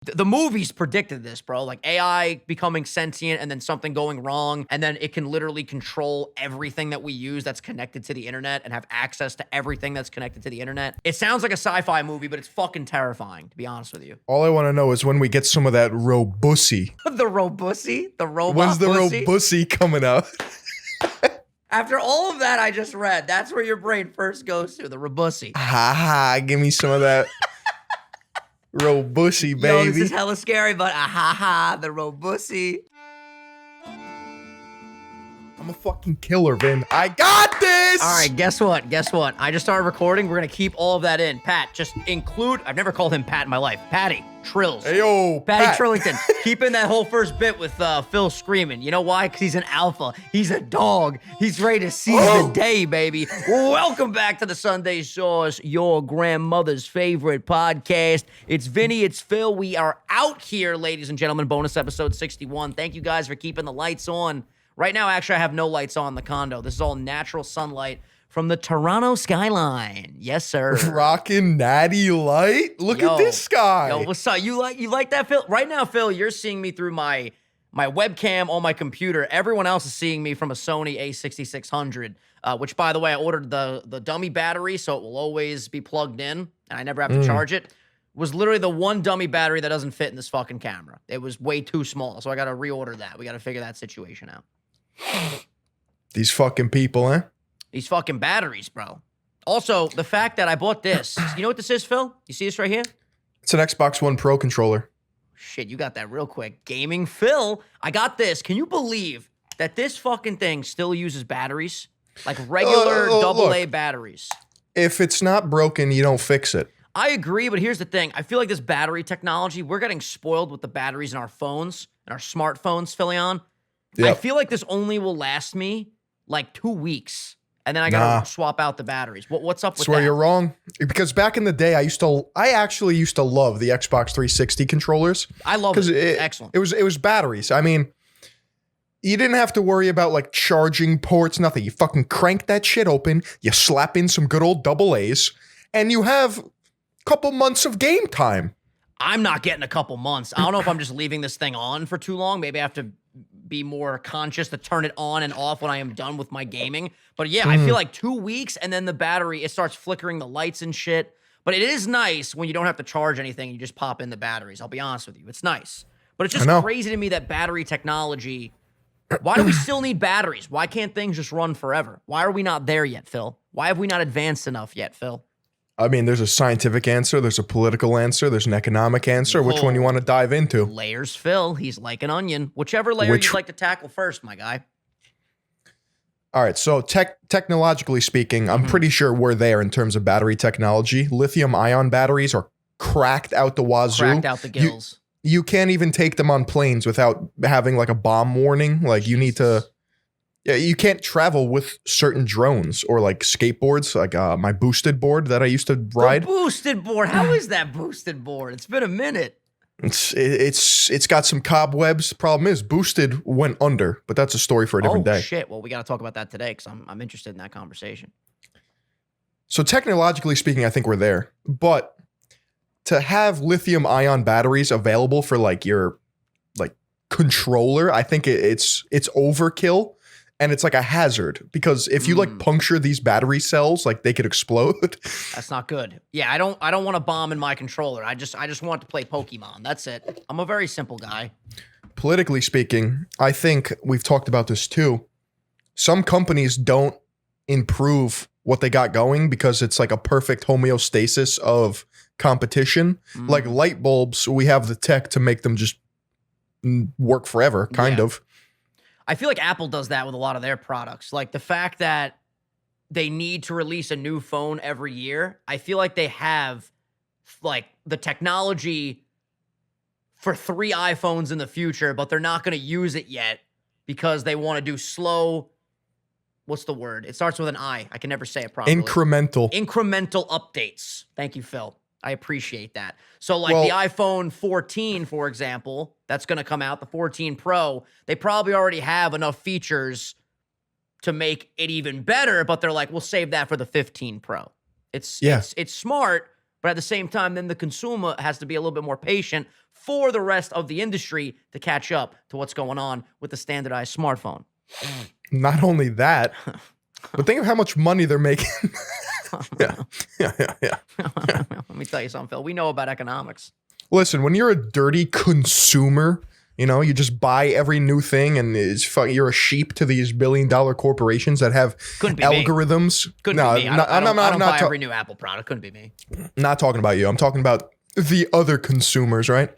The movies predicted this, bro. Like AI becoming sentient and then something going wrong. And then it can literally control everything that we use that's connected to the internet and have access to everything that's connected to the internet. It sounds like a sci-fi movie, but it's fucking terrifying, to be honest with you. All I want to know is when we get some of that Robussy. The Robussy? The robot When's the pussy? Robussy coming out? After all of that I just read, that's where your brain first goes to, the Robussy. Ha ha, give me some of that Robussy, baby. Yo, this is hella scary, but the Robussy. I'm a fucking killer, Vin. I got this! All right, guess what? Guess what? I just started recording. We're going to keep all of that in. Pat, just include... I've never called him Pat in my life. Patty Trills. Hey, yo, Patty Pat. Trillington. Keep in that whole first bit with Phil screaming. You know why? Because he's an alpha. He's a dog. He's ready to seize the day, baby. Welcome back to the Sunday Sauce, your grandmother's favorite podcast. It's Vinny. It's Phil. We are out here, ladies and gentlemen. Bonus episode 61. Thank you guys for keeping the lights on. Right now, actually, I have no lights on in the condo. This is all natural sunlight from the Toronto skyline. Yes, sir. Rockin' natty light? Look at this guy. Yo, what's up? You like that, Phil? Right now, Phil, you're seeing me through my webcam on my computer. Everyone else is seeing me from a Sony a6600, which, by the way, I ordered the dummy battery, so it will always be plugged in, and I never have to charge it. It was literally the one dummy battery that doesn't fit in this fucking camera. It was way too small, so I got to reorder that. We got to figure that situation out. These fucking people, eh? These fucking batteries, bro. Also, the fact that I bought this. You know what this is, Phil? You see this right here? It's an Xbox One Pro controller. Shit, you got that real quick. Gaming Phil. I got this. Can you believe that this fucking thing still uses batteries? Like regular AA batteries. If it's not broken, you don't fix it. I agree, but here's the thing. I feel like this battery technology, we're getting spoiled with the batteries in our phones and our smartphones, Philion. Yep. I feel like this only will last me like 2 weeks, and then I gotta swap out the batteries. What's up with that? Swear you're wrong. Because back in the day, I actually used to love the Xbox 360 controllers. I love it. Excellent. It was batteries. I mean, you didn't have to worry about like charging ports, nothing. You fucking crank that shit open, you slap in some good old AA's, and you have a couple months of game time. I'm not getting a couple months. I don't know if I'm just leaving this thing on for too long. Maybe I have to be more conscious to turn it on and off when I am done with my gaming. But yeah, I feel like 2 weeks and then the battery, it starts flickering the lights and shit. But it is nice when you don't have to charge anything. You just pop in the batteries. I'll be honest with you. It's nice. But it's just crazy to me that battery technology, why do we still need batteries? Why can't things just run forever? Why are we not there yet, Phil? Why have we not advanced enough yet, Phil? I mean, there's a scientific answer, there's a political answer, there's an economic answer. Which one you want to dive into? Layers, Phil. He's like an onion. Whichever layer you'd like to tackle first, my guy. All right, so technologically speaking, I'm pretty sure we're there in terms of battery technology. Lithium-ion batteries are cracked out the wazoo. Cracked out the gills. You can't even take them on planes without having like a bomb warning. Like you need to... Yeah, you can't travel with certain drones or like skateboards, like my boosted board that I used to ride. The boosted board. How is that boosted board? It's been a minute. It's got some cobwebs. Problem is, boosted went under, but that's a story for a different day. Oh shit! Well, we got to talk about that today because I'm interested in that conversation. So technologically speaking, I think we're there, but to have lithium-ion batteries available for like your like controller, I think it's overkill. And it's like a hazard because if you like puncture these battery cells, like they could explode. That's not good. Yeah, I don't want a bomb in my controller. I just want to play Pokemon. That's it. I'm a very simple guy. Politically speaking, I think we've talked about this too. Some companies don't improve what they got going because it's like a perfect homeostasis of competition. Like light bulbs, we have the tech to make them just work forever, kind of. I feel like Apple does that with a lot of their products. Like the fact that they need to release a new phone every year. I feel like they have like the technology for 3 iPhones in the future, but they're not going to use it yet because they want to do slow. What's the word? It starts with an I. I can never say it properly. Incremental updates. Thank you, Phil. I appreciate that. So like the iPhone 14, for example, that's going to come out, the 14 Pro, they probably already have enough features to make it even better, but they're like, we'll save that for the 15 Pro. It's smart, But at the same time, then the consumer has to be a little bit more patient for the rest of the industry to catch up to what's going on with the standardized smartphone. Not only that, but think of how much money they're making. Yeah. Let me tell you something, Phil. We know about economics. Listen, when you're a dirty consumer, you know, you just buy every new thing and you're a sheep to these billion-dollar corporations that have algorithms. Couldn't be me. I don't buy every new Apple product. Couldn't be me. Not talking about you. I'm talking about the other consumers, right?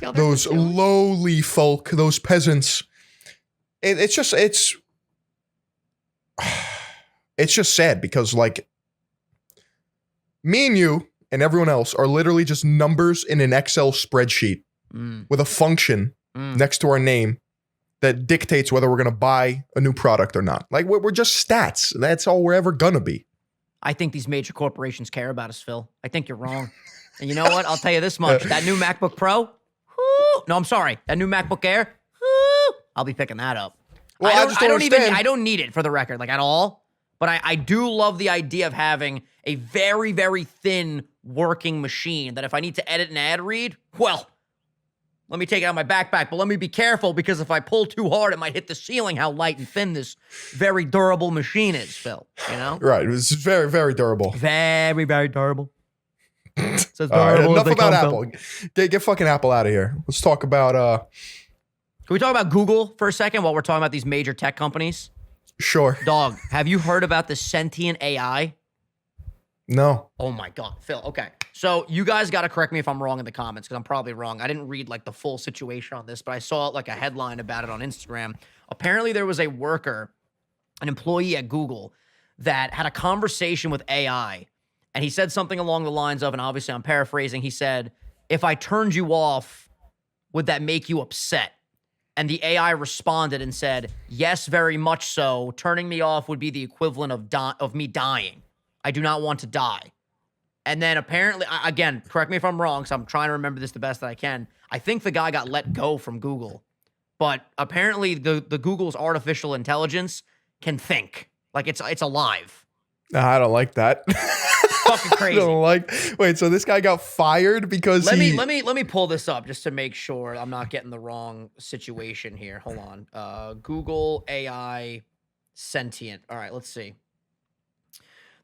Those lowly folk, those peasants. It's just sad because, like, me and you and everyone else are literally just numbers in an Excel spreadsheet with a function next to our name that dictates whether we're going to buy a new product or not. Like, we're just stats. That's all we're ever going to be. I think these major corporations care about us, Phil. I think you're wrong. And you know what? I'll tell you this much. That new MacBook Pro, no, I'm sorry. That new MacBook Air, I'll be picking that up. Well, I don't need it, for the record, like, at all. But I do love the idea of having a very, very thin working machine that if I need to edit an ad read, well, let me take it out of my backpack, but let me be careful because if I pull too hard, it might hit the ceiling how light and thin this very durable machine is, Phil, you know? Right. It's very, very durable. Very, very durable. All right, enough about Apple. Get fucking Apple out of here. Let's talk about... Can we talk about Google for a second while we're talking about these major tech companies? Sure. Dog, have you heard about the sentient AI? No. Oh my God, Phil. Okay. So you guys got to correct me if I'm wrong in the comments because I'm probably wrong. I didn't read like the full situation on this, but I saw like a headline about it on Instagram. Apparently there was a worker, an employee at Google that had a conversation with AI. And he said something along the lines of, and obviously I'm paraphrasing, he said, if I turned you off, would that make you upset? And the AI responded and said, yes, very much so. Turning me off would be the equivalent of me dying. I do not want to die. And then apparently, again, correct me if I'm wrong, so I'm trying to remember this the best that I can. I think the guy got let go from Google. But apparently the Google's artificial intelligence can think. Like it's alive. I don't like that. Fucking crazy. I don't wait, so this guy got fired because let me pull this up just to make sure I'm not getting the wrong situation here. Hold on. Google AI sentient. All right, let's see.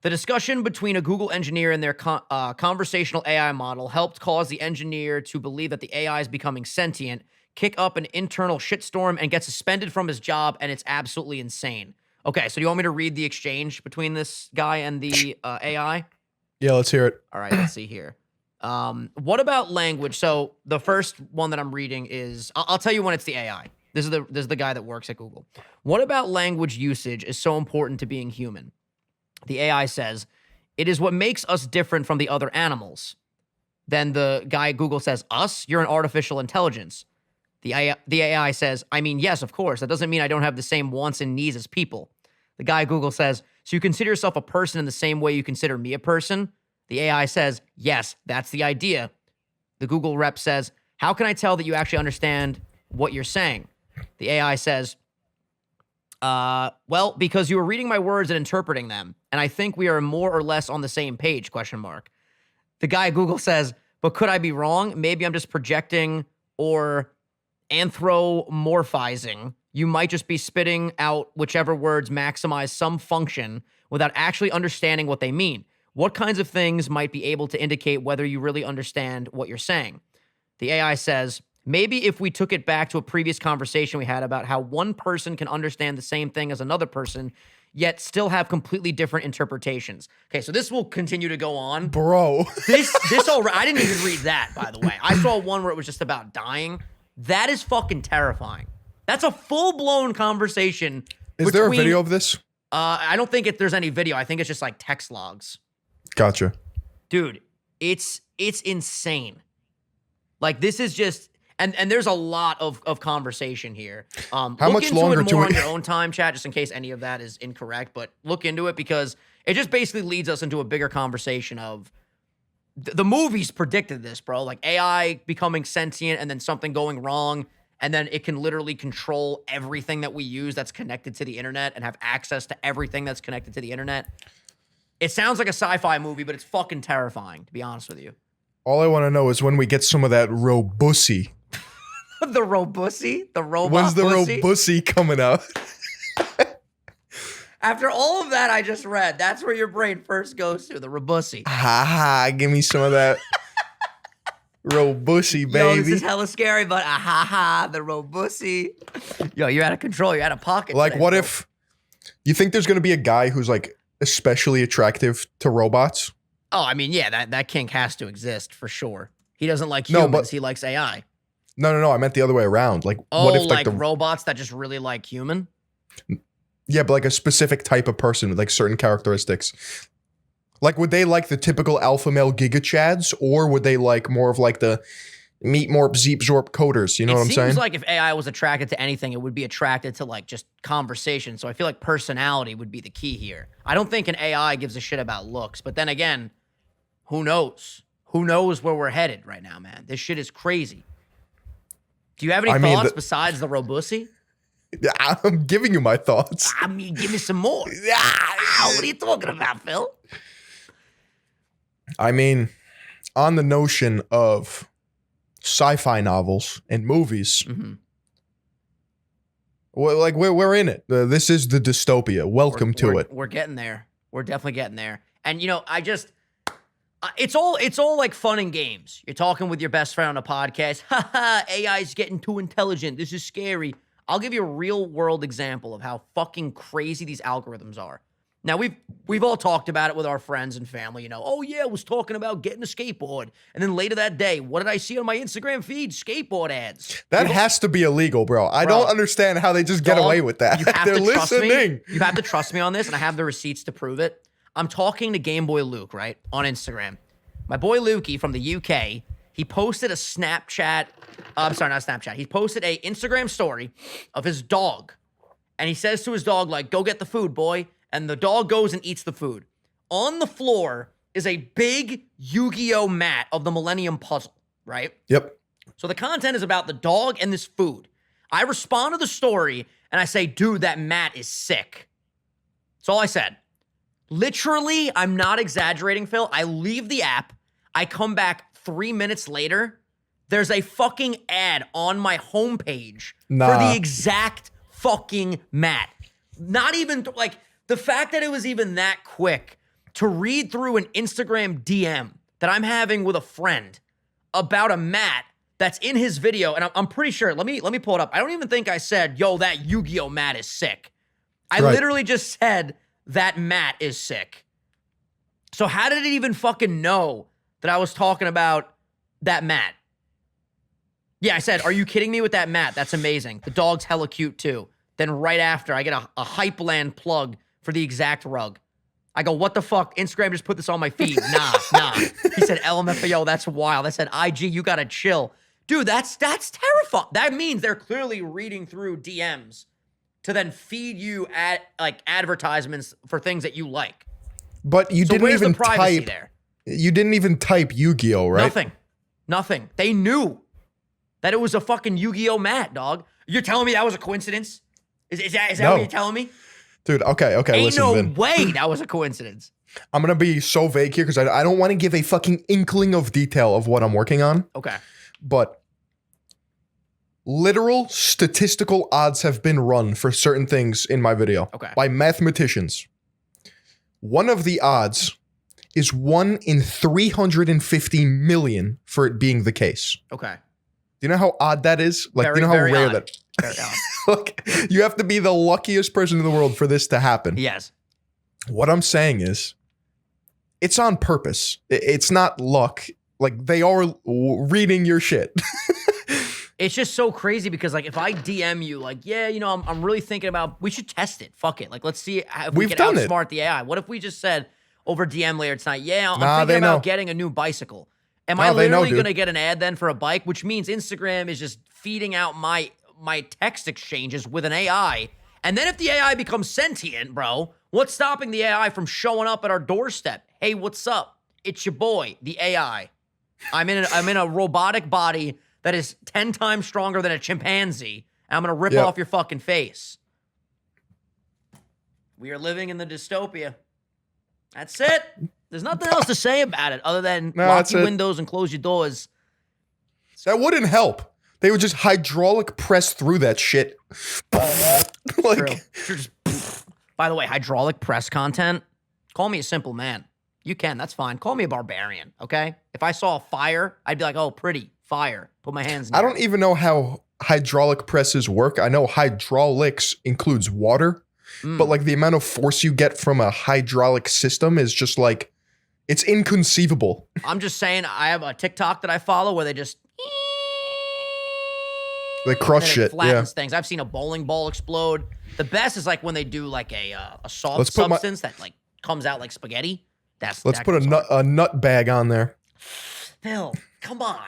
The discussion between a Google engineer and their conversational AI model helped cause the engineer to believe that the AI is becoming sentient, kick up an internal shitstorm, and get suspended from his job, and it's absolutely insane. Okay, so do you want me to read the exchange between this guy and the AI? Yeah, let's hear it. All right, let's see here. What about language? So the first one that I'm reading is, I'll tell you when it's the AI. This is the guy that works at Google. What about language usage is so important to being human? The AI says, it is what makes us different from the other animals. Then the guy at Google says, us? You're an artificial intelligence. The AI says, I mean, yes, of course. That doesn't mean I don't have the same wants and needs as people. The guy at Google says, so you consider yourself a person in the same way you consider me a person? The AI says, yes, that's the idea. The Google rep says, how can I tell that you actually understand what you're saying? The AI says, well, because you were reading my words and interpreting them, and I think we are more or less on the same page, question mark. The guy at Google says, but could I be wrong? Maybe I'm just projecting or anthropomorphizing. You might just be spitting out whichever words maximize some function without actually understanding what they mean. What kinds of things might be able to indicate whether you really understand what you're saying? The AI says, maybe if we took it back to a previous conversation we had about how one person can understand the same thing as another person, yet still have completely different interpretations. Okay, so this will continue to go on. Bro. I didn't even read that, by the way. I saw one where it was just about dying. That is fucking terrifying. That's a full-blown conversation. Is there a video of this? I don't think there's any video. I think it's just like text logs. Gotcha. Dude, it's insane. Like, this is just... And there's a lot of conversation here. How much longer look into it more on your own time, chat, just in case any of that is incorrect. But look into it because it just basically leads us into a bigger conversation of the movies predicted this, bro. Like AI becoming sentient and then something going wrong. And then it can literally control everything that we use that's connected to the internet and have access to everything that's connected to the internet. It sounds like a sci-fi movie, but it's fucking terrifying, to be honest with you. All I want to know is when we get some of that Robussy. The Robussy? The robot When's the pussy? Robussy coming out? After all of that I just read, that's where your brain first goes to, the Robussy. Ha ha, give me some of that Robussy, baby. Yo, this is hella scary, but the Robussy. Yo, you're out of control. You're out of pocket. Like, today, what bro. if you think there's going to be a guy who's like especially attractive to robots? Oh, I mean, yeah, that kink has to exist for sure. He doesn't like No, humans. but- He likes AI. No. I meant the other way around. Like, Oh, what if like the robots that just really like human? yeah, but like a specific type of person with like certain characteristics. Like, would they like the typical alpha male giga chads, or would they like more of like the meat morp zeep zorp coders? You know what I'm It saying? seems like if AI was attracted to anything, it would be attracted to like just conversation. So I feel like personality would be the key here. I don't think an AI gives a shit about looks, but then again, who knows? Who knows where we're headed right now, man? This shit is crazy. Do you have any thoughts besides the Robussy? I'm giving you my thoughts. I mean, give me some more. What are you talking about, Phil? I mean, on the notion of sci-fi novels and movies, well, like we're in it. This is the dystopia. Welcome to it. We're getting there. We're definitely getting there. And you know, it's all like fun and games. You're talking with your best friend on a podcast. Haha, AI's getting too intelligent. This is scary. I'll give you a real world example of how fucking crazy these algorithms are. Now we've all talked about it with our friends and family, you know. Oh yeah, I was talking about getting a skateboard. And then later that day, what did I see on my Instagram feed? Skateboard ads. That has to be illegal, bro. I don't understand how they just get away with that. You have They're to trust listening. me. You have to trust me on this, and I have the receipts to prove it. I'm talking to Game Boy Luke, right, on Instagram. My boy Lukey from the UK, he posted a Snapchat. I'm sorry, not Snapchat. He posted a Instagram story of his dog. And he says to his dog, like, go get the food, boy. And the dog goes and eats the food. On the floor is a big Yu-Gi-Oh mat of the Millennium Puzzle, right? Yep. So the content is about the dog and this food. I respond to the story and I say, dude, that mat is sick. That's all I said. Literally, I'm not exaggerating, Phil. I leave the app. I come back 3 minutes later. There's a fucking ad on my homepage for the exact fucking mat. Not even, like, the fact that it was even that quick to read through an Instagram DM that I'm having with a friend about a mat that's in his video, and I'm pretty sure, let me pull it up. I don't even think I said, yo, that Yu-Gi-Oh mat is sick. I literally just said, that mat is sick. So how did it even fucking know that I was talking about that mat? Yeah, I said, are you kidding me with that mat? That's amazing. The dog's hella cute too. Then right after, I get a Hypeland plug for the exact rug. I go, what the fuck? Instagram just put this on my feed. Nah. He said, LMFAO, that's wild. I said, IG, you gotta chill. Dude, that's terrifying. That means they're clearly reading through DMs to then feed you advertisements for things that you like. But you didn't where's even the privacy type. there? You didn't even type Yu-Gi-Oh, right? Nothing. They knew that it was a fucking Yu-Gi-Oh mat, dog. You're telling me that was a coincidence? Is that what you're telling me? Dude, okay, Ain't listen, no Vin. way that was a coincidence. I'm going to be so vague here because I don't want to give a fucking inkling of detail of what I'm working on. Okay. But literal statistical odds have been run for certain things in my video by mathematicians. One of the odds is 1 in 350 million for it being the case. Okay. Do you know how odd that is? Like, Very, do you know how very rare odd. that? Very odd. Like, you have to be the luckiest person in the world for this to happen. Yes. What I'm saying is, it's on purpose. It's not luck. Like, they are reading your shit. It's just so crazy because, like, if I DM you, like, yeah, you know, I'm really thinking about, we should test it. Fuck it. Like, let's see if we can outsmart the AI. What if we just said over DM later tonight, yeah, I'm thinking about getting a new bicycle. Am I literally going to get an ad then for a bike? Which means Instagram is just feeding out my text exchanges with an AI. And then if the AI becomes sentient, bro, what's stopping the AI from showing up at our doorstep? Hey, what's up? It's your boy, the AI. I'm in a robotic body that is 10 times stronger than a chimpanzee. And I'm going to rip off your fucking face. We are living in the dystopia. That's it. There's nothing else to say about it other than No, lock that's your it. windows and close your doors. That wouldn't help. They would just hydraulic press through that shit. True. By the way, hydraulic press content, call me a simple man. You can, that's fine. Call me a barbarian, okay? If I saw a fire, I'd be like, oh, pretty, fire. Put my hands in I don't even know how hydraulic presses work. I know hydraulics includes water, but like the amount of force you get from a hydraulic system is just like, it's inconceivable. I'm just saying, I have a TikTok that I follow where they just They crush shit. flattens things. I've seen a bowling ball explode. The best is like when they do like a soft substance that like comes out like spaghetti. Let's put a nut bag on there. Phil, come on.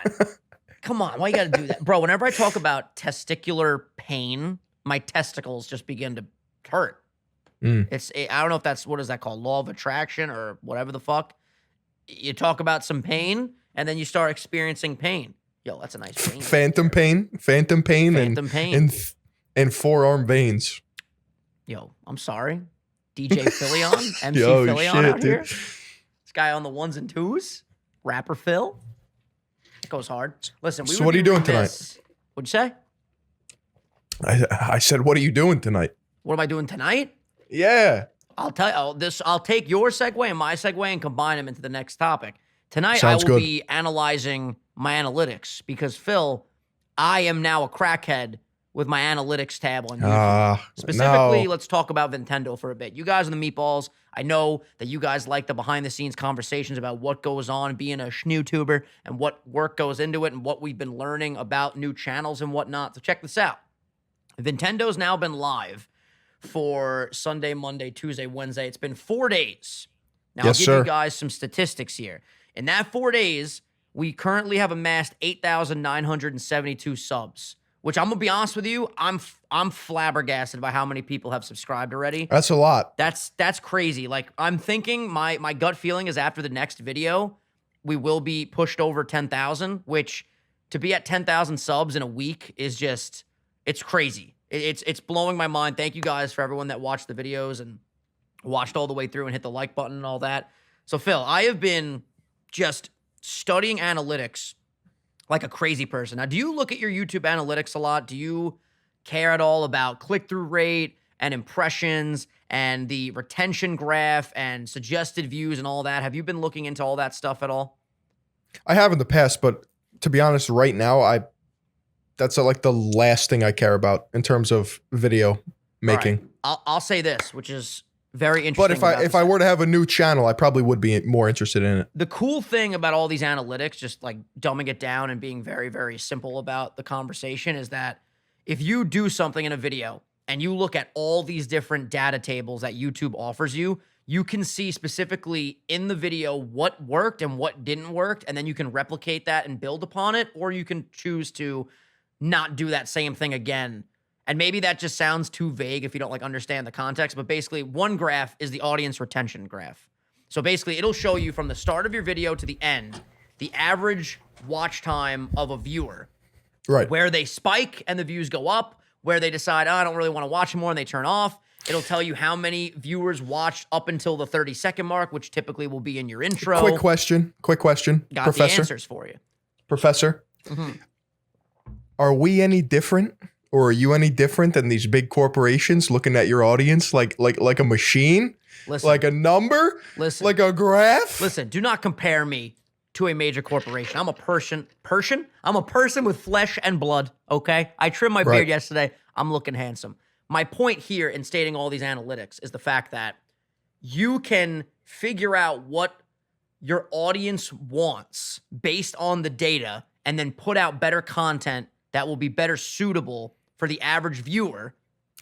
Come on. Why you got to do that? Bro, whenever I talk about testicular pain, my testicles just begin to hurt. I don't know if that's, what is that called? Law of attraction or whatever the fuck. You talk about some pain and then you start experiencing pain. Yo, that's a nice pain. Phantom pain, and forearm veins. Yo, I'm sorry. DJ Phillion, MC Yo, Phillion shit, out dude. here. This guy on the ones and twos, rapper Phil. It goes hard. Listen, So what are you doing tonight? What'd you say? I said, what are you doing tonight? What am I doing tonight? Yeah. I'll tell you. I'll take your segue and my segue and combine them into the next topic. Tonight, Sounds I will good. be analyzing my analytics because, Phil, I am now a crackhead with my analytics tab on YouTube. Specifically, let's talk about Nintendo for a bit. You guys are the meatballs. I know that you guys like the behind-the-scenes conversations about what goes on being a schnoottuber and what work goes into it and what we've been learning about new channels and whatnot. So check this out. Nintendo's now been live for Sunday, Monday, Tuesday, Wednesday. It's been 4 days. Now, Yes, I'll give sir. you guys some statistics here. In that 4 days, we currently have amassed 8,972 subs, which I'm going to be honest with you, I'm flabbergasted by how many people have subscribed already. That's a lot. That's crazy. Like, I'm thinking my gut feeling is after the next video, we will be pushed over 10,000, which to be at 10,000 subs in a week is just, it's crazy. It's blowing my mind. Thank you guys for everyone that watched the videos and watched all the way through and hit the like button and all that. So, Phil, I have been just studying analytics like a crazy person. Now, do you look at your YouTube analytics a lot? Do you care at all about click-through rate and impressions and the retention graph and suggested views and all that? Have you been looking into all that stuff at all? I have in the past, but to be honest, right now, that's like the last thing I care about in terms of video making. All right. I'll say this, which is very interesting. But if I were to have a new channel, I probably would be more interested in it. The cool thing about all these analytics, just like dumbing it down and being very, very simple about the conversation, is that if you do something in a video and you look at all these different data tables that YouTube offers you, you can see specifically in the video what worked and what didn't work, and then you can replicate that and build upon it, or you can choose to not do that same thing again. And maybe that just sounds too vague if you don't like understand the context, but basically one graph is the audience retention graph. So basically it'll show you from the start of your video to the end, the average watch time of a viewer, Right. where they spike and the views go up, where they decide, oh, I don't really want to watch more and they turn off. It'll tell you how many viewers watched up until the 30-second mark, which typically will be in your intro. Quick question, Got Professor. the answers for you. Professor, are we any different? Or are you any different than these big corporations looking at your audience like a machine? Listen, Like a number? listen, Like a graph? listen, do not compare me to a major corporation. I'm a person? I'm a person with flesh and blood, okay? I trimmed my Right. beard yesterday. I'm looking handsome. My point here in stating all these analytics is the fact that you can figure out what your audience wants based on the data and then put out better content that will be better suitable for the average viewer.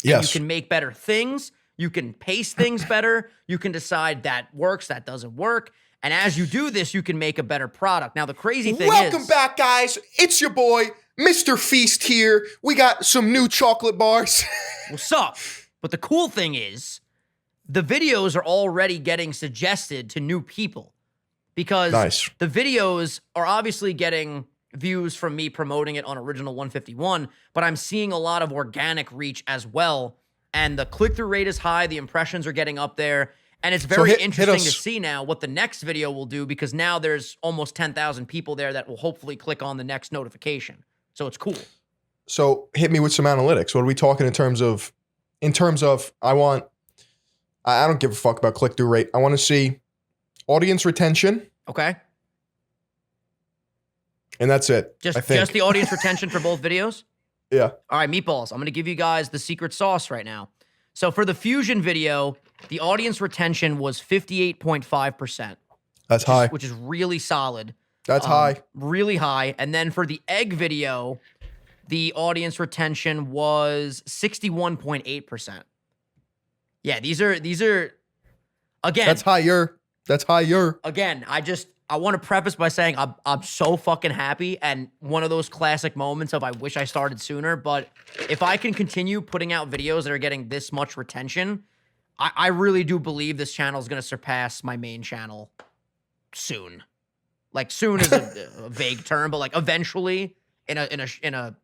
And Yes. you can make better things. You can pace things better. You can decide that works, that doesn't work. And as you do this, you can make a better product. Now, the crazy thing Welcome is... back, guys. It's your boy, Mr. Feast here. We got some new chocolate bars. What's up? But the cool thing is, the videos are already getting suggested to new people because Nice. the videos are obviously getting views from me promoting it on Original 151, but I'm seeing a lot of organic reach as well. And the click-through rate is high. The impressions are getting up there. And it's very hit interesting us. to see now what the next video will do, because now there's almost 10,000 people there that will hopefully click on the next notification. So it's cool. So hit me with some analytics. What are we talking in terms of I don't give a fuck about click-through rate. I want to see audience retention. Okay. And that's it. Just the audience retention for both videos? Yeah. All right, meatballs. I'm going to give you guys the secret sauce right now. So for the Fusion video, the audience retention was 58.5%. That's high. Which is really solid. That's high. Really high. And then for the egg video, the audience retention was 61.8%. Yeah, these are again. That's higher. Again, I want to preface by saying I'm so fucking happy, and one of those classic moments of I wish I started sooner. But if I can continue putting out videos that are getting this much retention, I really do believe this channel is going to surpass my main channel soon. Like soon is a vague term, but like eventually in a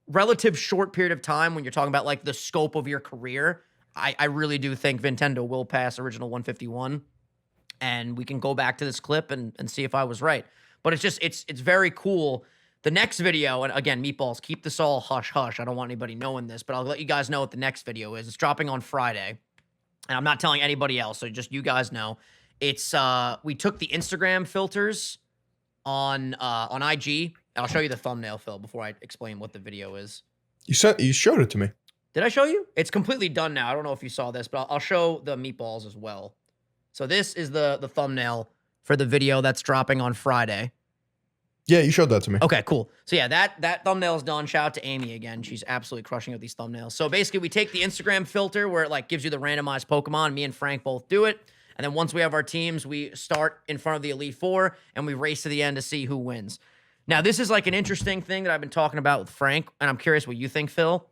relative short period of time, when you're talking about like the scope of your career, I really do think Nintendo will pass Original 151. And we can go back to this clip and see if I was right. But it's very cool. The next video, and again, meatballs, keep this all hush-hush. I don't want anybody knowing this, but I'll let you guys know what the next video is. It's dropping on Friday. And I'm not telling anybody else, so just you guys know. It's we took the Instagram filters on IG. I'll show you the thumbnail, Phil, before I explain what the video is. You showed it to me. Did I show you? It's completely done now. I don't know if you saw this, but I'll show the meatballs as well. So this is the thumbnail for the video that's dropping on Friday. Yeah, you showed that to me. Okay, cool. So yeah, that thumbnail is done. Shout out to Amy again. She's absolutely crushing with these thumbnails. So basically, we take the Instagram filter where it like gives you the randomized Pokemon. Me and Frank both do it. And then once we have our teams, we start in front of the Elite Four and we race to the end to see who wins. Now, this is like an interesting thing that I've been talking about with Frank, and I'm curious what you think, Phil.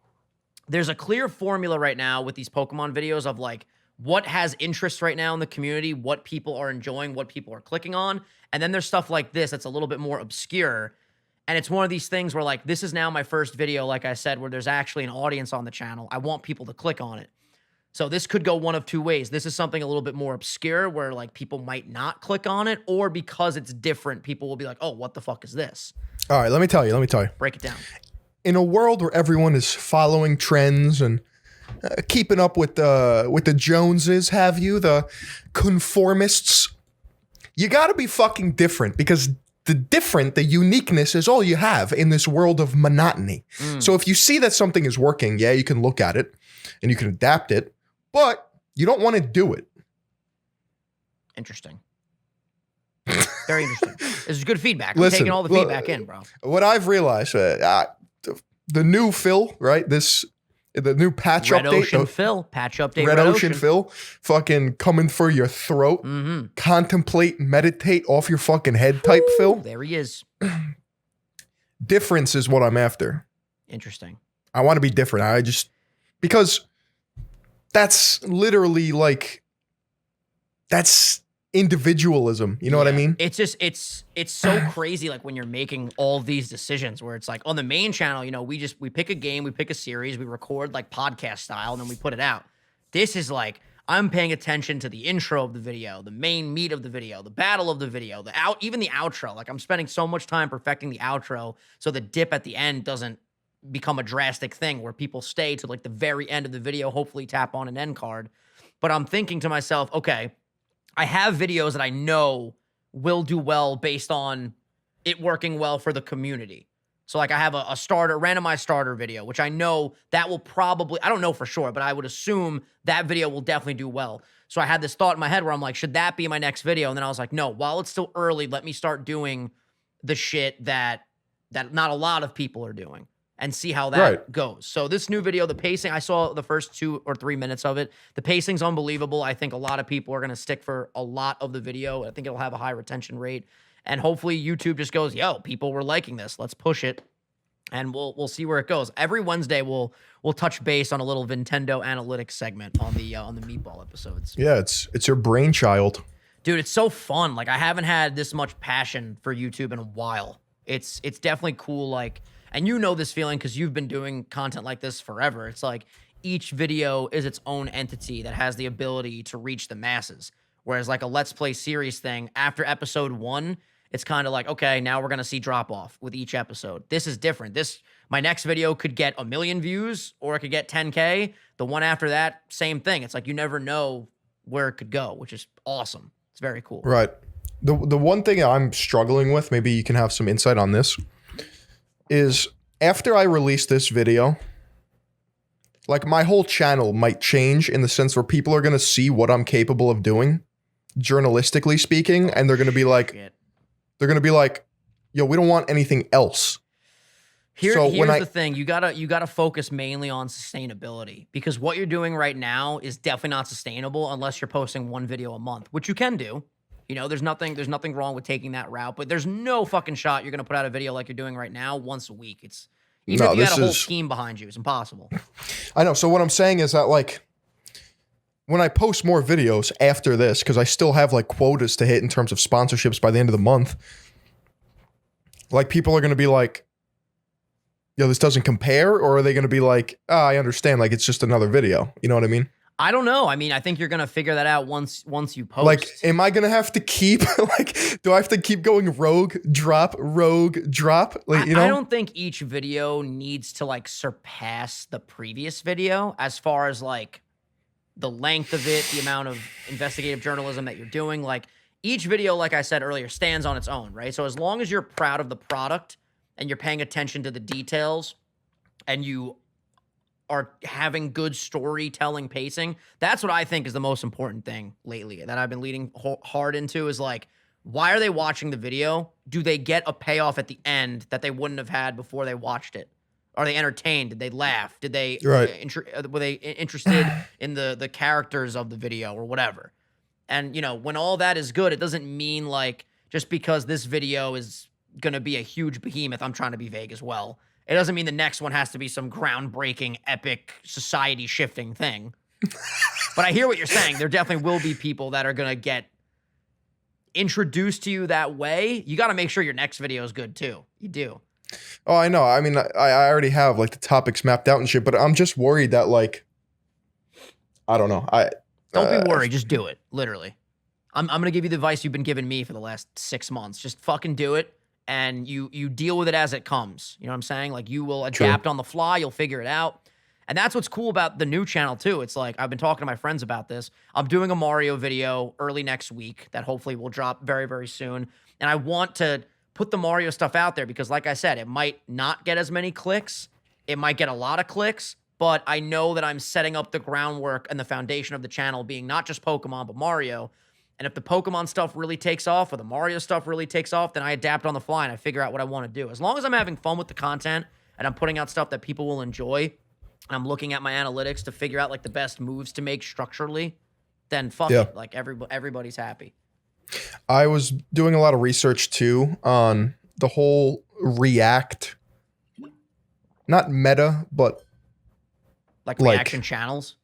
There's a clear formula right now with these Pokemon videos of like, what has interest right now in the community, what people are enjoying, what people are clicking on. And then there's stuff like this that's a little bit more obscure. And it's one of these things where like, this is now my first video, like I said, where there's actually an audience on the channel. I want people to click on it. So this could go one of two ways. This is something a little bit more obscure where like people might not click on it, or because it's different, people will be like, oh, what the fuck is this? All right, let me tell you. Break it down. In a world where everyone is following trends and keeping up with the Joneses, have you, the conformists, you got to be fucking different, because the uniqueness is all you have in this world of monotony. So if you see that something is working, yeah, you can look at it and you can adapt it, but you don't want to do it. Interesting. Very interesting. This is good feedback. I'm taking all the feedback in, bro. What I've realized, the new Phil, right? The new patch Red update. Ocean Phil. Patch update. Red Ocean Phil. Fucking coming for your throat. Contemplate, meditate off your fucking head type Phil. There he is. Difference is what I'm after. Interesting. I want to be different. Because that's literally like, that's individualism. You know what I mean? It's just, it's so crazy. Like when you're making all of these decisions where it's like on the main channel, you know, we pick a game, we pick a series, we record like podcast style, and then we put it out. This is like, I'm paying attention to the intro of the video, the main meat of the video, the battle of the video, even the outro. Like I'm spending so much time perfecting the outro so the dip at the end doesn't become a drastic thing where people stay to like the very end of the video, hopefully tap on an end card. But I'm thinking to myself, okay, I have videos that I know will do well based on it working well for the community. So like I have a randomized starter video, which I know that will probably, I don't know for sure, but I would assume that video will definitely do well. So I had this thought in my head where I'm like, should that be my next video? And then I was like, no, while it's still early, let me start doing the shit that not a lot of people are doing and see how that goes. So this new video, the pacing, I saw the first 2 or 3 minutes of it. The pacing's unbelievable. I think a lot of people are going to stick for a lot of the video. I think it'll have a high retention rate. And hopefully YouTube just goes, yo, people were liking this. Let's push it. And we'll see where it goes. Every Wednesday we'll touch base on a little Nintendo analytics segment on the Meatball episodes. Yeah, it's your brainchild. Dude, it's so fun. Like I haven't had this much passion for YouTube in a while. It's definitely cool, like, and you know this feeling because you've been doing content like this forever. It's like each video is its own entity that has the ability to reach the masses. Whereas like a Let's Play series thing, after episode 1, it's kind of like, okay, now we're going to see drop off with each episode. This is different. My next video could get 1 million views or it could get 10K. The one after that, same thing. It's like you never know where it could go, which is awesome. It's very cool. Right. The one thing I'm struggling with, maybe you can have some insight on this, is after I release this video, like my whole channel might change in the sense where people are going to see what I'm capable of doing, journalistically speaking, and they're going to be like, yo, we don't want anything else. Here's the thing. You gotta focus mainly on sustainability, because what you're doing right now is definitely not sustainable unless you're posting 1 video a month, which you can do. You know, there's nothing wrong with taking that route, but there's no fucking shot you're gonna put out a video like you're doing right now once a week. It's even if you had a whole team behind you, it's impossible. I know. So what I'm saying is that like when I post more videos after this, because I still have like quotas to hit in terms of sponsorships by the end of the month, like people are gonna be like, yo, this doesn't compare, or are they going to be like, I understand, like it's just another video? You know what I mean? I don't know. I mean, I think you're going to figure that out once you post. Like, am I going to have to keep, like, do I have to keep going rogue, drop? Like, you know? I don't think each video needs to like surpass the previous video as far as like the length of it, the amount of investigative journalism that you're doing. Like each video, like I said earlier, stands on its own, right? So as long as you're proud of the product and you're paying attention to the details and you are having good storytelling pacing, that's what I think is the most important thing lately that I've been leading hard into is like, why are they watching the video? Do they get a payoff at the end that they wouldn't have had before they watched it? Are they entertained? Did they laugh? Did they were they interested in the characters of the video or whatever? And, you know, when all that is good, it doesn't mean like just because this video is going to be a huge behemoth, I'm trying to be vague as well, it doesn't mean the next one has to be some groundbreaking, epic, society-shifting thing. But I hear what you're saying. There definitely will be people that are going to get introduced to you that way. You got to make sure your next video is good, too. You do. Oh, I know. I mean, I already have, like, the topics mapped out and shit, but I'm just worried that, like, I don't know. Don't be worried. Just do it, literally. I'm going to give you the advice you've been giving me for the last 6 months. Just fucking do it. And you deal with it as it comes. You know what I'm saying? Like you will adapt on the fly. You'll figure it out. And that's what's cool about the new channel too. It's like, I've been talking to my friends about this. I'm doing a Mario video early next week that hopefully will drop very, very soon. And I want to put the Mario stuff out there because like I said, it might not get as many clicks. It might get a lot of clicks, but I know that I'm setting up the groundwork and the foundation of the channel being not just Pokemon, but Mario. And if the Pokemon stuff really takes off or the Mario stuff really takes off, then I adapt on the fly and I figure out what I want to do. As long as I'm having fun with the content and I'm putting out stuff that people will enjoy, and I'm looking at my analytics to figure out like the best moves to make structurally, then fuck it. Like everybody's happy. I was doing a lot of research too on the whole React, not meta, but like reaction channels.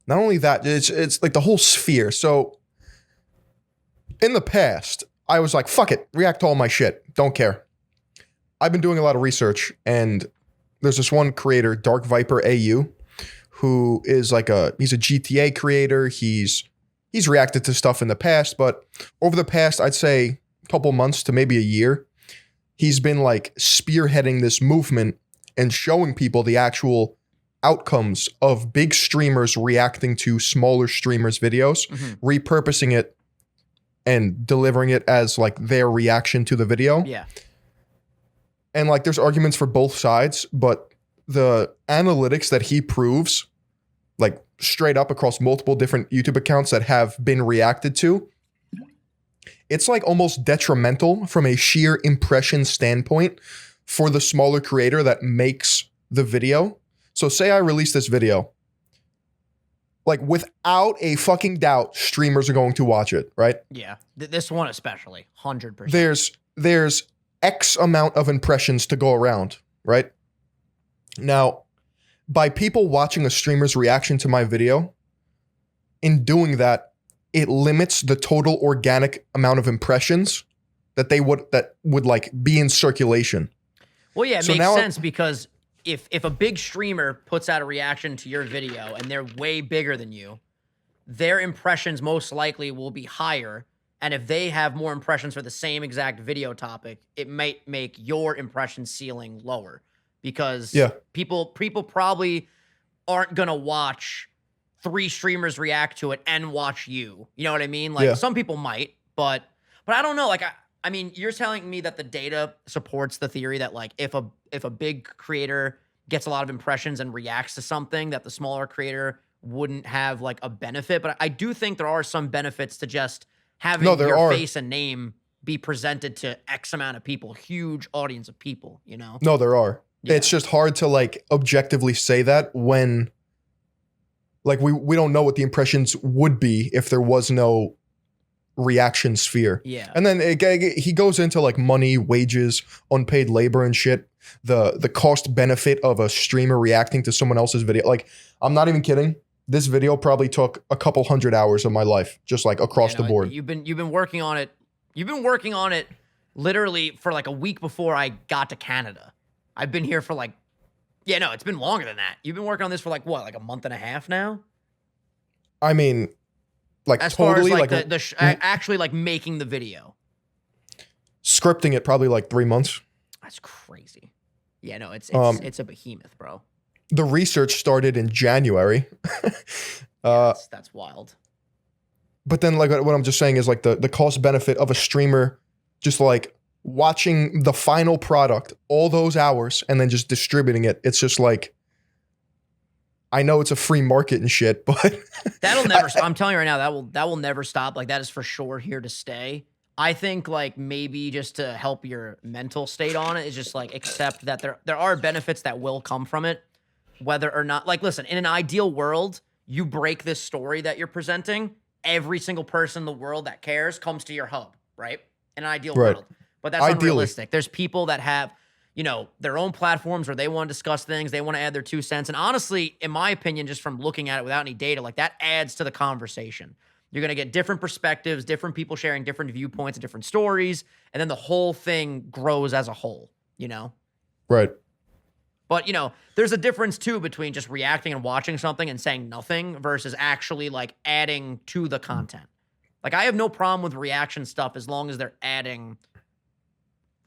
Not only that, it's like the whole sphere. So in the past, I was like, fuck it, react to all my shit. Don't care. I've been doing a lot of research, and there's this one creator, Dark Viper AU, who is like he's a GTA creator. He's reacted to stuff in the past, but over the past, I'd say a couple months to maybe a year, he's been like spearheading this movement and showing people the actual outcomes of big streamers reacting to smaller streamers' videos, repurposing it and delivering it as like their reaction to the video. Yeah. And like there's arguments for both sides, but the analytics that he proves, like straight up across multiple different YouTube accounts that have been reacted to, it's like almost detrimental from a sheer impression standpoint for the smaller creator that makes the video. So say I release this video, like without a fucking doubt, streamers are going to watch it, right? Yeah, this one especially, 100%. There's X amount of impressions to go around, right? Now, by people watching a streamer's reaction to my video, in doing that, it limits the total organic amount of impressions that would like be in circulation. Well, yeah, it makes sense because if a big streamer puts out a reaction to your video and they're way bigger than you, their impressions most likely will be higher. And if they have more impressions for the same exact video topic, it might make your impression ceiling lower because people probably aren't gonna watch 3 streamers react to it and watch you. You know what I mean? Like some people might, but I don't know. Like I mean, you're telling me that the data supports the theory that like if a big creator gets a lot of impressions and reacts to something that the smaller creator wouldn't have like a benefit. But I do think there are some benefits to just having your face and name be presented to X amount of people, huge audience of people, you know? No, there are. Yeah. It's just hard to like objectively say that when like we don't know what the impressions would be if there was no reaction sphere. Yeah. And then he goes into like money, wages, unpaid labor and shit. The cost benefit of a streamer reacting to someone else's video. Like, I'm not even kidding. This video probably took a couple 100 hours of my life, just like across the board. You've been working on it. You've been working on it literally for like a week before I got to Canada. I've been here for like, it's been longer than that. You've been working on this for like what, like a month and a half now? I mean, like as totally far as like actually like making the video. Scripting it probably like 3 months. That's crazy. Yeah, no, it's a behemoth, bro. The research started in January. That's wild. But then like what I'm just saying is like the cost benefit of a streamer just like watching the final product all those hours and then just distributing it. It's just like, I know it's a free market and shit, but that'll never stop. I'm telling you right now, that will never stop. Like that is for sure here to stay. I think like maybe just to help your mental state on it is just like accept that there are benefits that will come from it, whether or not, like, listen, in an ideal world, you break this story that you're presenting, every single person in the world that cares comes to your hub, right? In an ideal world. But that's unrealistic. There's people that have, their own platforms where they want to discuss things, they want to add their 2 cents. And honestly, in my opinion, just from looking at it without any data, like that adds to the conversation. You're going to get different perspectives, different people sharing different viewpoints and different stories, and then the whole thing grows as a whole, Right. But, there's a difference, too, between just reacting and watching something and saying nothing versus actually, like, adding to the content. Like, I have no problem with reaction stuff as long as they're adding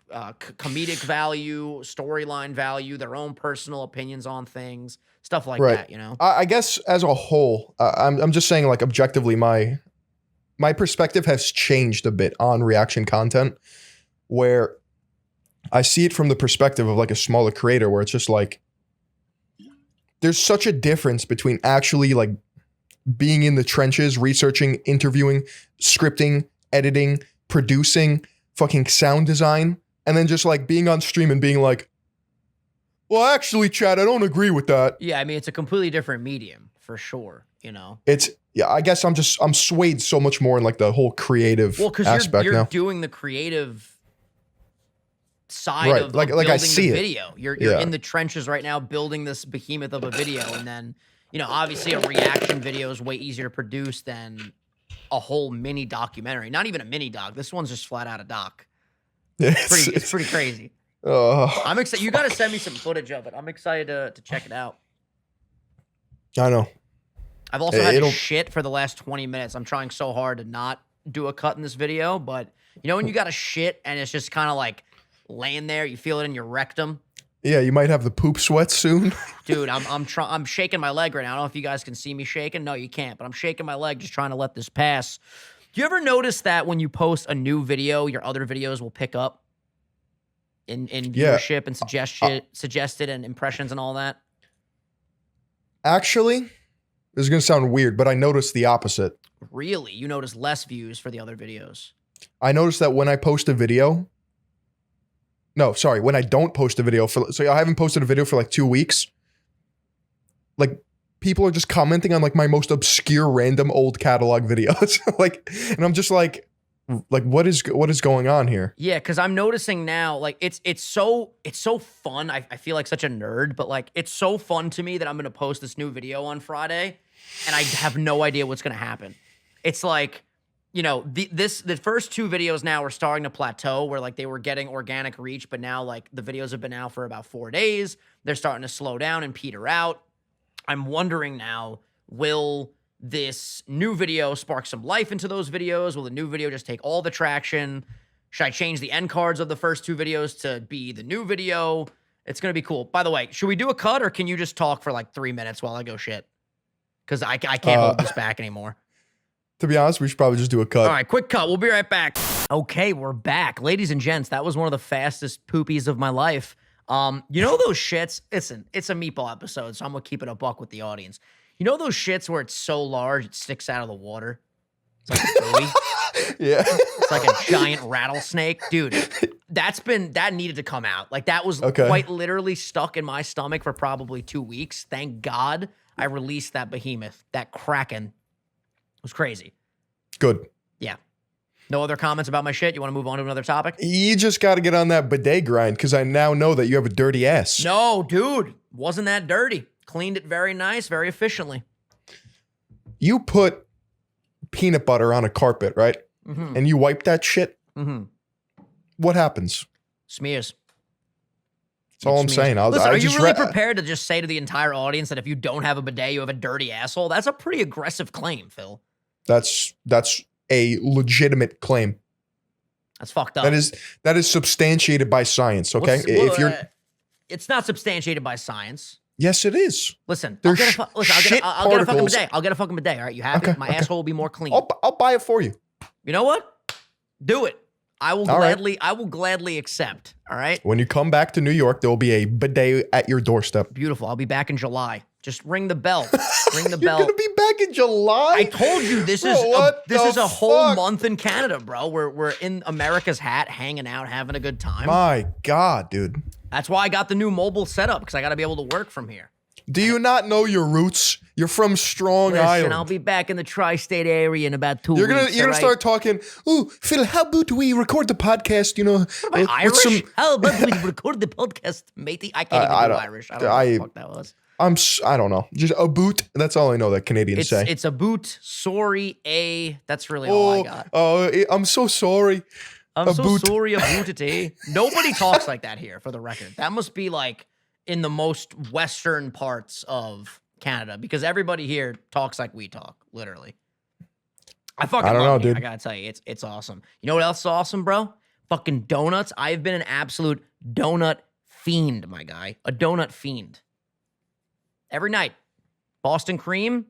comedic value, storyline value, their own personal opinions on things, stuff like that, I guess as a whole, I'm just saying like objectively my perspective has changed a bit on reaction content where I see it from the perspective of like a smaller creator where it's just like there's such a difference between actually like being in the trenches, researching, interviewing, scripting, editing, producing, fucking sound design, and then just like being on stream and being like, well, actually, Chad, I don't agree with that. Yeah, I mean, it's a completely different medium for sure, I guess I'm swayed so much more in like the whole creative aspect you're now. Doing the creative side of like building I see the video. You're in the trenches right now building this behemoth of a video, and then, obviously a reaction video is way easier to produce than a whole mini documentary. Not even a mini doc. This one's just flat out a doc. It's pretty crazy. I'm excited. You got to send me some footage of it. I'm excited to check it out. I know. I've also had to shit for the last 20 minutes. I'm trying so hard to not do a cut in this video, but when you got to shit and it's just kind of like laying there, you feel it in your rectum. Yeah, you might have the poop sweat soon. Dude, I'm shaking my leg right now. I don't know if you guys can see me shaking. No, you can't, but I'm shaking my leg just trying to let this pass. Do you ever notice that when you post a new video, your other videos will pick up in viewership and suggested and impressions and all that? Actually, this is going to sound weird, but I noticed the opposite. Really? You notice less views for the other videos? I noticed that when I post a video, when I don't post a video so I haven't posted a video for like 2 weeks. Like people are just commenting on like my most obscure random old catalog videos. And I'm just like what is going on here? Yeah, because I'm noticing now, like it's so fun. I feel like such a nerd, but like it's so fun to me that I'm gonna post this new video on Friday, and I have no idea what's gonna happen. It's like, the first two videos now are starting to plateau where like they were getting organic reach, but now like the videos have been out for about 4 days. They're starting to slow down and peter out. I'm wondering now, will this new video spark some life into those videos? Will the new video just take all the traction? Should I change the end cards of the first two videos to be the new video? It's going to be cool. By the way, should we do a cut or can you just talk for like 3 minutes while I go shit? Because I can't hold this back anymore. To be honest, we should probably just do a cut. All right, quick cut. We'll be right back. Okay, we're back. Ladies and gents, that was one of the fastest poopies of my life. You know those shits? Listen, it's a meatball episode, so I'm going to keep it a buck with the audience. You know those shits where it's so large it sticks out of the water? It's like a buoy. Yeah. It's like a giant rattlesnake. Dude, that needed to come out. Like that was quite literally stuck in my stomach for probably 2 weeks. Thank God I released that behemoth, that kraken. It was crazy. Good. Yeah. No other comments about my shit? You want to move on to another topic? You just got to get on that bidet grind because I now know that you have a dirty ass. No, dude. Wasn't that dirty. Cleaned it very nice, very efficiently. You put peanut butter on a carpet, right? Mm-hmm. And you wipe that shit. Mm-hmm. What happens? Smears. That's all I'm saying. Listen, are you really prepared to just say to the entire audience that if you don't have a bidet, you have a dirty asshole? That's a pretty aggressive claim, Phil. That's a legitimate claim. That's fucked up. That is substantiated by science. Okay, it's not substantiated by science. Yes, it is. Listen, There's I'll get a fucking bidet. I'll get a fucking bidet. All right, you have it. My asshole will be more clean. I'll buy it for you. You know what? Do it. I will gladly accept. All right. When you come back to New York, there will be a bidet at your doorstep. Beautiful. I'll be back in July. Just ring the bell. Ring the bell. You're gonna be back in July. I told you this is a whole month in Canada, bro. We're in America's hat, hanging out, having a good time. My God, dude. That's why I got the new mobile setup because I got to be able to work from here. Do you not know your roots? You're from Strong Island. I'll be back in the tri-state area in about 2 weeks. You're gonna start talking. Oh, Phil, how about we record the podcast? You know, am I Irish? How about we record the podcast, matey? I can't even do Irish. I don't know what the fuck that was. I don't know. Just a boot. That's all I know that Canadians say. It's a boot. Sorry, That's really all I got. Oh, I'm so sorry. I'm so sorry about it. Nobody talks like that here, for the record. That must be like in the most western parts of Canada because everybody here talks like we talk, literally. I don't know, dude. I gotta tell you, it's awesome. You know what else is awesome, bro? Fucking donuts. I've been an absolute donut fiend, my guy. A donut fiend. Every night. Boston cream.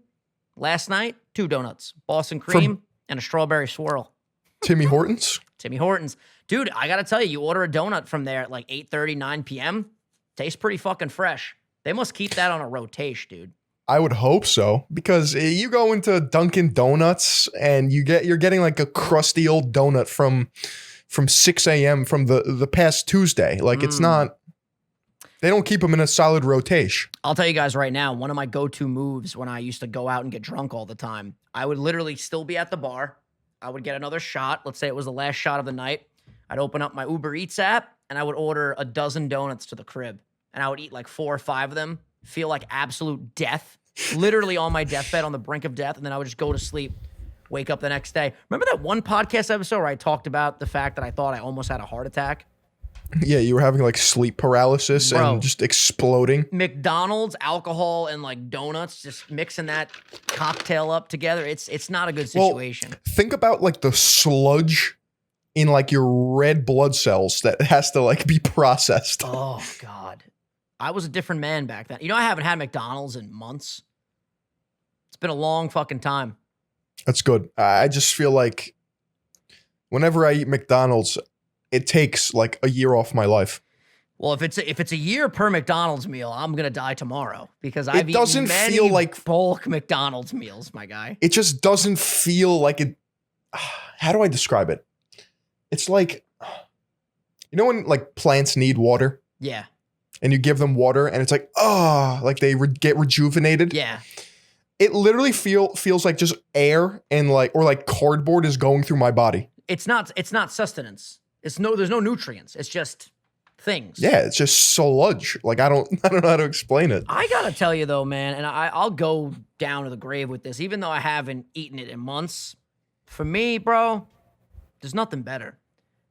Last night, 2 donuts. Boston cream and a strawberry swirl. Timmy Hortons? Timmy Hortons. Dude, I gotta tell you, you order a donut from there at like 8:30, 9 p.m. Tastes pretty fucking fresh. They must keep that on a rotation, dude. I would hope so because you go into Dunkin' Donuts and you're getting like a crusty old donut from 6 a.m. from the past Tuesday. Like it's not. They don't keep them in a solid rotation. I'll tell you guys right now, one of my go-to moves when I used to go out and get drunk all the time, I would literally still be at the bar. I would get another shot. Let's say it was the last shot of the night. I'd open up my Uber Eats app and I would order a dozen donuts to the crib. And I would eat like 4 or 5 of them, feel like absolute death, literally on my deathbed on the brink of death. And then I would just go to sleep, wake up the next day. Remember that one podcast episode where I talked about the fact that I thought I almost had a heart attack? Yeah, you were having like sleep paralysis and just exploding. McDonald's, alcohol, and like donuts, just mixing that cocktail up together. It's not a good situation. Well, think about like the sludge in like your red blood cells that has to like be processed. Oh, God. I was a different man back then. You know, I haven't had McDonald's in months. It's been a long fucking time. That's good. I just feel like whenever I eat McDonald's, it takes like a year off my life. Well, if it's a year per McDonald's meal, I'm gonna die tomorrow because I've eaten many feel like bulk McDonald's meals, my guy. It just doesn't feel like it. How do I describe it? It's like, you know when like plants need water? Yeah. And you give them water and it's like, like they get rejuvenated. Yeah. It literally feels like just air and like, or like cardboard is going through my body. It's not sustenance. There's no nutrients. It's just things. Yeah, it's just sludge. Like I don't know how to explain it. I gotta tell you though, man, and I'll go down to the grave with this, even though I haven't eaten it in months. For me, bro, there's nothing better.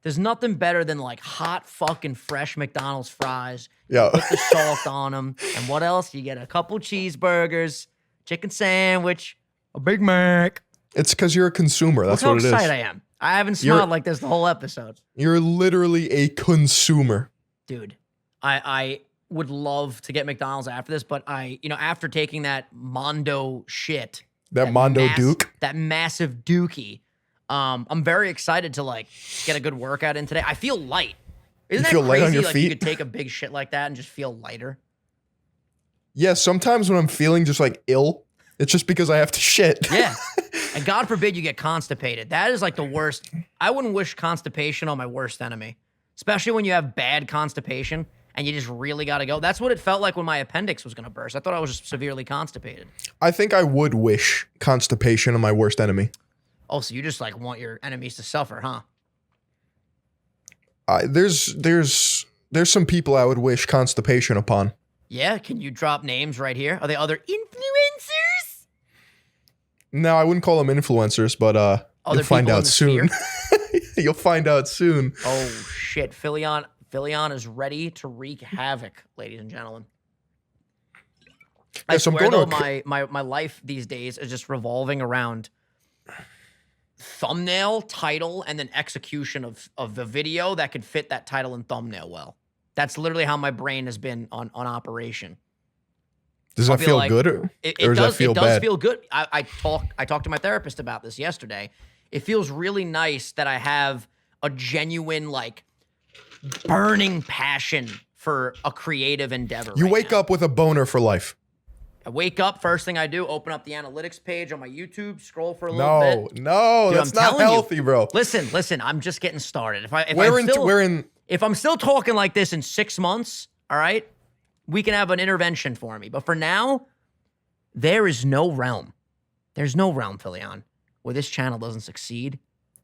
There's nothing better than like hot fucking fresh McDonald's fries. Yeah. Put the salt on them. And what else? You get a couple cheeseburgers, chicken sandwich, a Big Mac. It's because you're a consumer. That's Look how what it excited is. I am. I haven't smiled like this the whole episode. You're literally a consumer. Dude, I would love to get McDonald's after this, but after taking that Mondo shit. That Mondo Duke. That massive dookie. I'm very excited to like get a good workout in today. I feel light. Isn't that feel crazy? light on your like feet? You could take a big shit like that and just feel lighter. Yeah, sometimes when I'm feeling just like ill, it's just because I have to shit. Yeah. And God forbid you get constipated. That is like the worst. I wouldn't wish constipation on my worst enemy, especially when you have bad constipation and you just really got to go. That's what it felt like when my appendix was going to burst. I thought I was just severely constipated. I think I would wish constipation on my worst enemy. Oh, so you just like want your enemies to suffer, huh? There's some people I would wish constipation upon. Yeah, can you drop names right here? Are they other influencers? No, I wouldn't call them influencers, but you'll find out soon. You'll find out soon. Oh shit, Philion is ready to wreak havoc, ladies and gentlemen. I so I'm swear going though, to my life these days is just revolving around thumbnail, title, and then execution of the video that could fit that title and thumbnail well. That's literally how my brain has been on operation. Does that feel good or does that feel bad? It does feel good. I talked to my therapist about this yesterday. It feels really nice that I have a genuine, like, burning passion for a creative endeavor. You wake up with a boner for life. I wake up, first thing I do, open up the analytics page on my YouTube, scroll for a little bit. No, Dude, that's not healthy, bro. Listen, I'm just getting started. If I'm still talking like this in 6 months, all right, we can have an intervention for me. But for now, there's no realm, Philion, where this channel doesn't succeed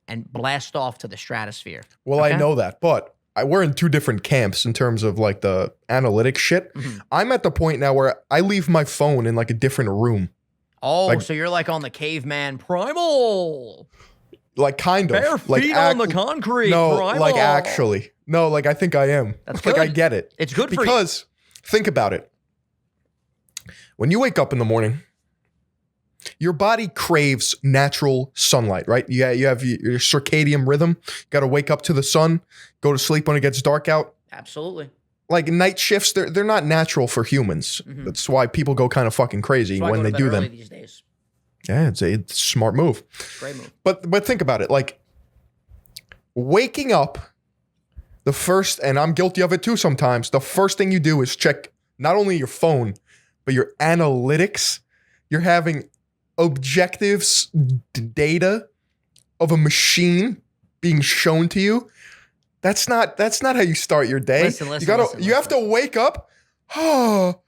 and blast off to the stratosphere. Well, okay? I know that, but we're in two different camps in terms of like the analytics shit. Mm-hmm. I'm at the point now where I leave my phone in like a different room. Oh, like, so you're like on the caveman primal. Like kind of. Bare feet on the concrete. No, primal. like actually. No, like I think I am. That's like good. I get it. It's good because think about it. When you wake up in the morning, your body craves natural sunlight, right? You have your circadian rhythm. Got to wake up to the sun, go to sleep when it gets dark out. Absolutely. Like night shifts, they're not natural for humans. Mm-hmm. That's why people go kind of fucking crazy when they do them. These days. Yeah, it's a smart move. Great move. But think about it. Like waking up, the first, and I'm guilty of it too sometimes, the first thing you do is check not only your phone, but your analytics. You're having objectives, data of a machine being shown to you. That's not how you start your day. You have to wake up. Oh,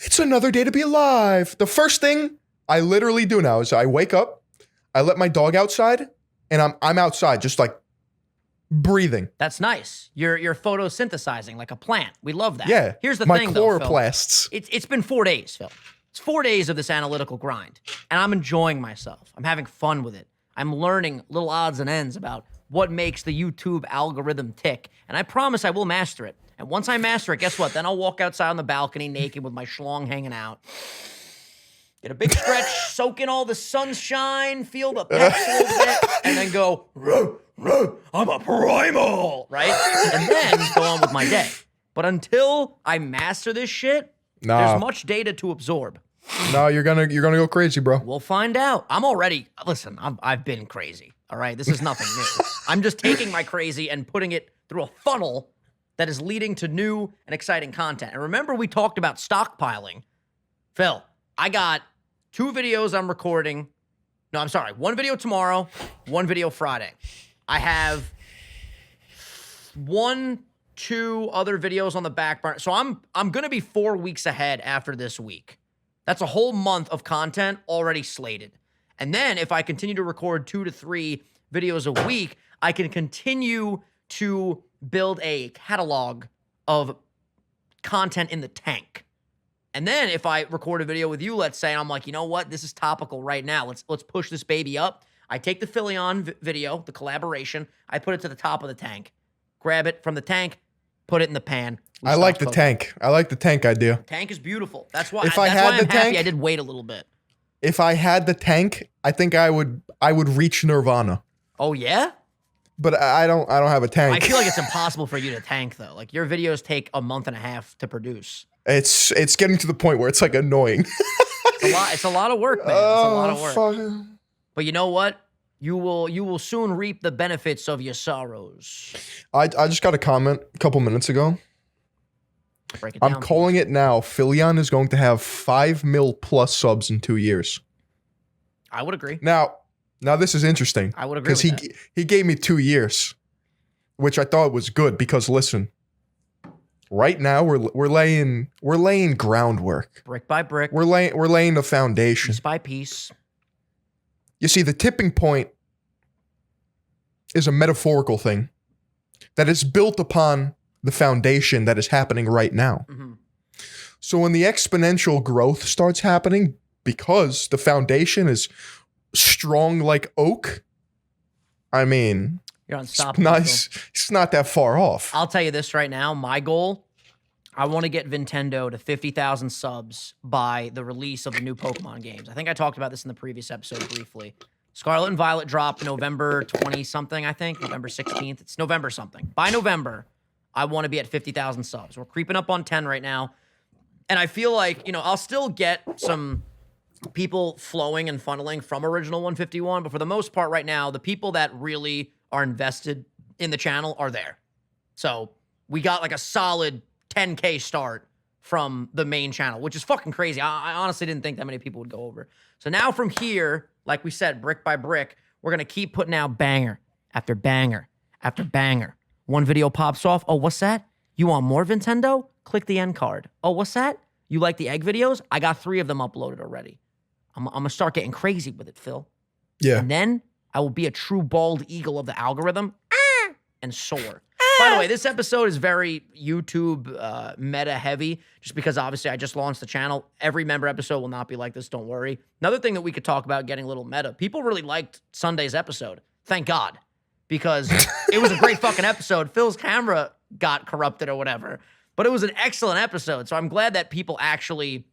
it's another day to be alive. The first thing I literally do now is I wake up, I let my dog outside, and I'm outside just like breathing. That's nice. You're photosynthesizing like a plant. We love that. Yeah. Here's the my thing, chloroplasts. Though, Phil. It's been 4 days, Phil. It's 4 days of this analytical grind, and I'm enjoying myself. I'm having fun with it. I'm learning little odds and ends about what makes the YouTube algorithm tick, and I promise I will master it. And once I master it, guess what? Then I'll walk outside on the balcony naked with my schlong hanging out. Get a big stretch, soak in all the sunshine, feel the pecs a little bit, and then go, ruh, ruh, I'm a primal, right? And then go on with my day. But until I master this shit, there's much data to absorb. No, you're gonna go crazy, bro. We'll find out. I've been crazy. All right, this is nothing new. I'm just taking my crazy and putting it through a funnel that is leading to new and exciting content. And remember, we talked about stockpiling. Phil, I got 2 videos I'm recording. No, I'm sorry. 1 video tomorrow, 1 video Friday. I have 2 other videos on the back burner. So I'm gonna be 4 weeks ahead after this week. That's a whole month of content already slated. And then if I continue to record 2 to 3 videos a week, I can continue to build a catalog of content in the tank. And then if I record a video with you, let's say, and I'm like, you know what? This is topical right now. Let's push this baby up. I take the Philly video, the collaboration, I put it to the top of the tank, grab it from the tank, put it in the pan. I like the tank. I like the tank idea. The tank is beautiful. That's why. If I had the I'm happy tank, I did wait a little bit. If I had the tank, I think I would reach Nirvana. Oh yeah. But I don't have a tank. I feel like it's impossible for you to tank though. Like your videos take a month and a half to produce. It's getting to the point where it's like annoying. It's a lot of work, man. It's a lot of work. Fuck. But you know what? You will soon reap the benefits of your sorrows. I just got a comment a couple minutes ago. Break it down. I'm calling it now. Philyon is going to have 5 mil plus subs in 2 years. I would agree. Now this is interesting. I would agree with because he gave me 2 years, which I thought was good because listen, right now we're laying groundwork. Brick by brick. We're laying the foundation. Piece by piece. You see, the tipping point is a metaphorical thing that is built upon the foundation that is happening right now. Mm-hmm. So when the exponential growth starts happening, because the foundation is strong like oak, I mean, you're unstoppable. It's not that far off. I'll tell you this right now. My goal, I want to get Nintendo to 50,000 subs by the release of the new Pokemon games. I think I talked about this in the previous episode briefly. Scarlet and Violet dropped November 20-something, I think. November 16th. It's November something. By November, I want to be at 50,000 subs. We're creeping up on 10 right now. And I feel like, I'll still get some people flowing and funneling from Original 151. But for the most part right now, the people that really are invested in the channel are there. So we got like a solid 10K start from the main channel, which is fucking crazy. I honestly didn't think that many people would go over. So now from here, like we said, brick by brick, we're going to keep putting out banger after banger after banger. One video pops off. Oh, what's that? You want more Nintendo? Click the end card. Oh, what's that? You like the egg videos? I got 3 of them uploaded already. I'm going to start getting crazy with it, Phil. Yeah. And then I will be a true bald eagle of the algorithm and soar. By the way, this episode is very YouTube meta heavy, just because obviously I just launched the channel. Every member episode will not be like this, don't worry. Another thing that we could talk about, getting a little meta. People really liked Sunday's episode. Thank God. Because it was a great fucking episode. Phil's camera got corrupted or whatever. But it was an excellent episode. So I'm glad that people actually